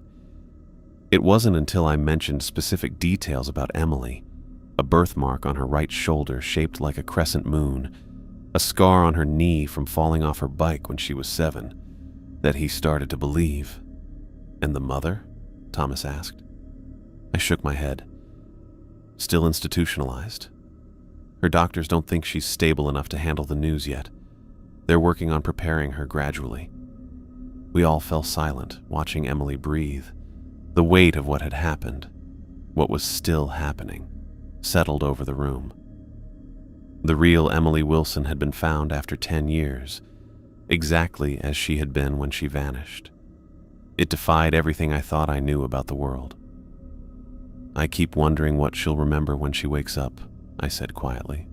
It wasn't until I mentioned specific details about Emily, a birthmark on her right shoulder shaped like a crescent moon, a scar on her knee from falling off her bike when she was 7, that he started to believe. And the mother? Thomas asked. I shook my head. Still institutionalized. Her doctors don't think she's stable enough to handle the news yet. They're working on preparing her gradually. We all fell silent, watching Emily breathe. The weight of what had happened, what was still happening, settled over the room. The real Emily Wilson had been found after 10 years, exactly as she had been when she vanished. It defied everything I thought I knew about the world. I keep wondering what she'll remember when she wakes up, I said quietly.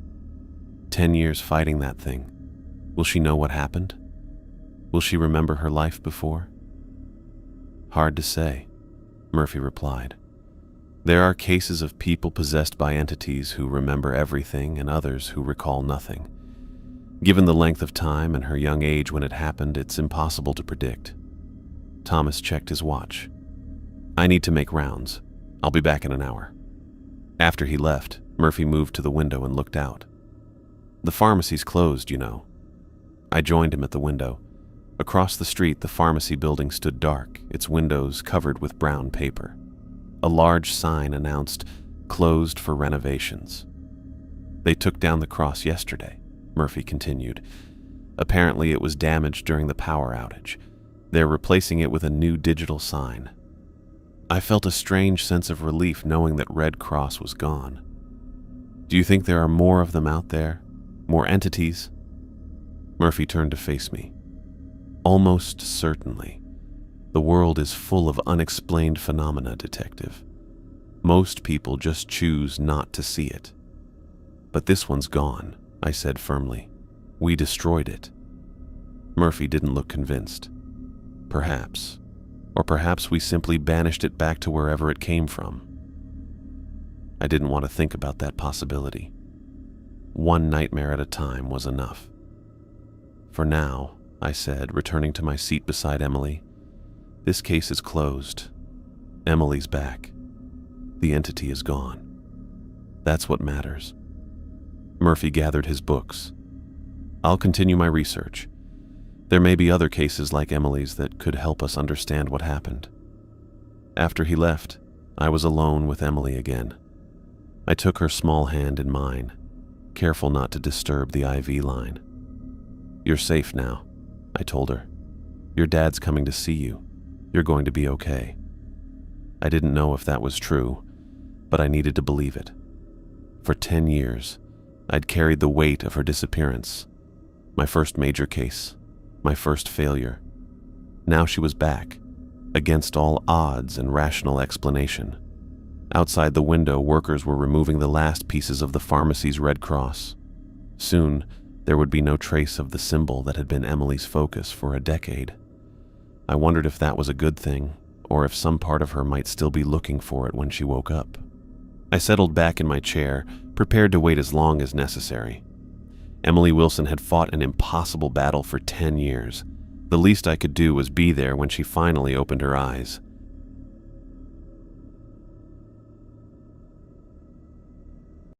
10 years fighting that thing. Will she know what happened? Will she remember her life before? Hard to say, Murphy replied. There are cases of people possessed by entities who remember everything and others who recall nothing. Given the length of time and her young age when it happened, it's impossible to predict. Thomas checked his watch. I need to make rounds. I'll be back in an hour. After he left, Murphy moved to the window and looked out. The pharmacy's closed, you know. I joined him at the window. Across the street, the pharmacy building stood dark, its windows covered with brown paper. A large sign announced, "Closed for renovations." They took down the cross yesterday, Murphy continued. Apparently it was damaged during the power outage. They're replacing it with a new digital sign. I felt a strange sense of relief knowing that Red Cross was gone. Do you think there are more of them out there? More entities? Murphy turned to face me. Almost certainly. The world is full of unexplained phenomena, Detective. Most people just choose not to see it. But this one's gone, I said firmly. We destroyed it. Murphy didn't look convinced. Perhaps. Or perhaps we simply banished it back to wherever it came from. I didn't want to think about that possibility. One nightmare at a time was enough. For now, I said, returning to my seat beside Emily, this case is closed. Emily's back. The entity is gone. That's what matters. Murphy gathered his books. I'll continue my research. There may be other cases like Emily's that could help us understand what happened. After he left, I was alone with Emily again. I took her small hand in mine, careful not to disturb the IV line. You're safe now, I told her. Your dad's coming to see you. You're going to be okay. I didn't know if that was true, but I needed to believe it. For 10 years, I'd carried the weight of her disappearance. My first major case, my first failure. Now she was back, against all odds and rational explanation. Outside the window, workers were removing the last pieces of the pharmacy's Red Cross. Soon, there would be no trace of the symbol that had been Emily's focus for a decade. I wondered if that was a good thing, or if some part of her might still be looking for it when she woke up. I settled back in my chair, prepared to wait as long as necessary. Emily Wilson had fought an impossible battle for 10 years. The least I could do was be there when she finally opened her eyes.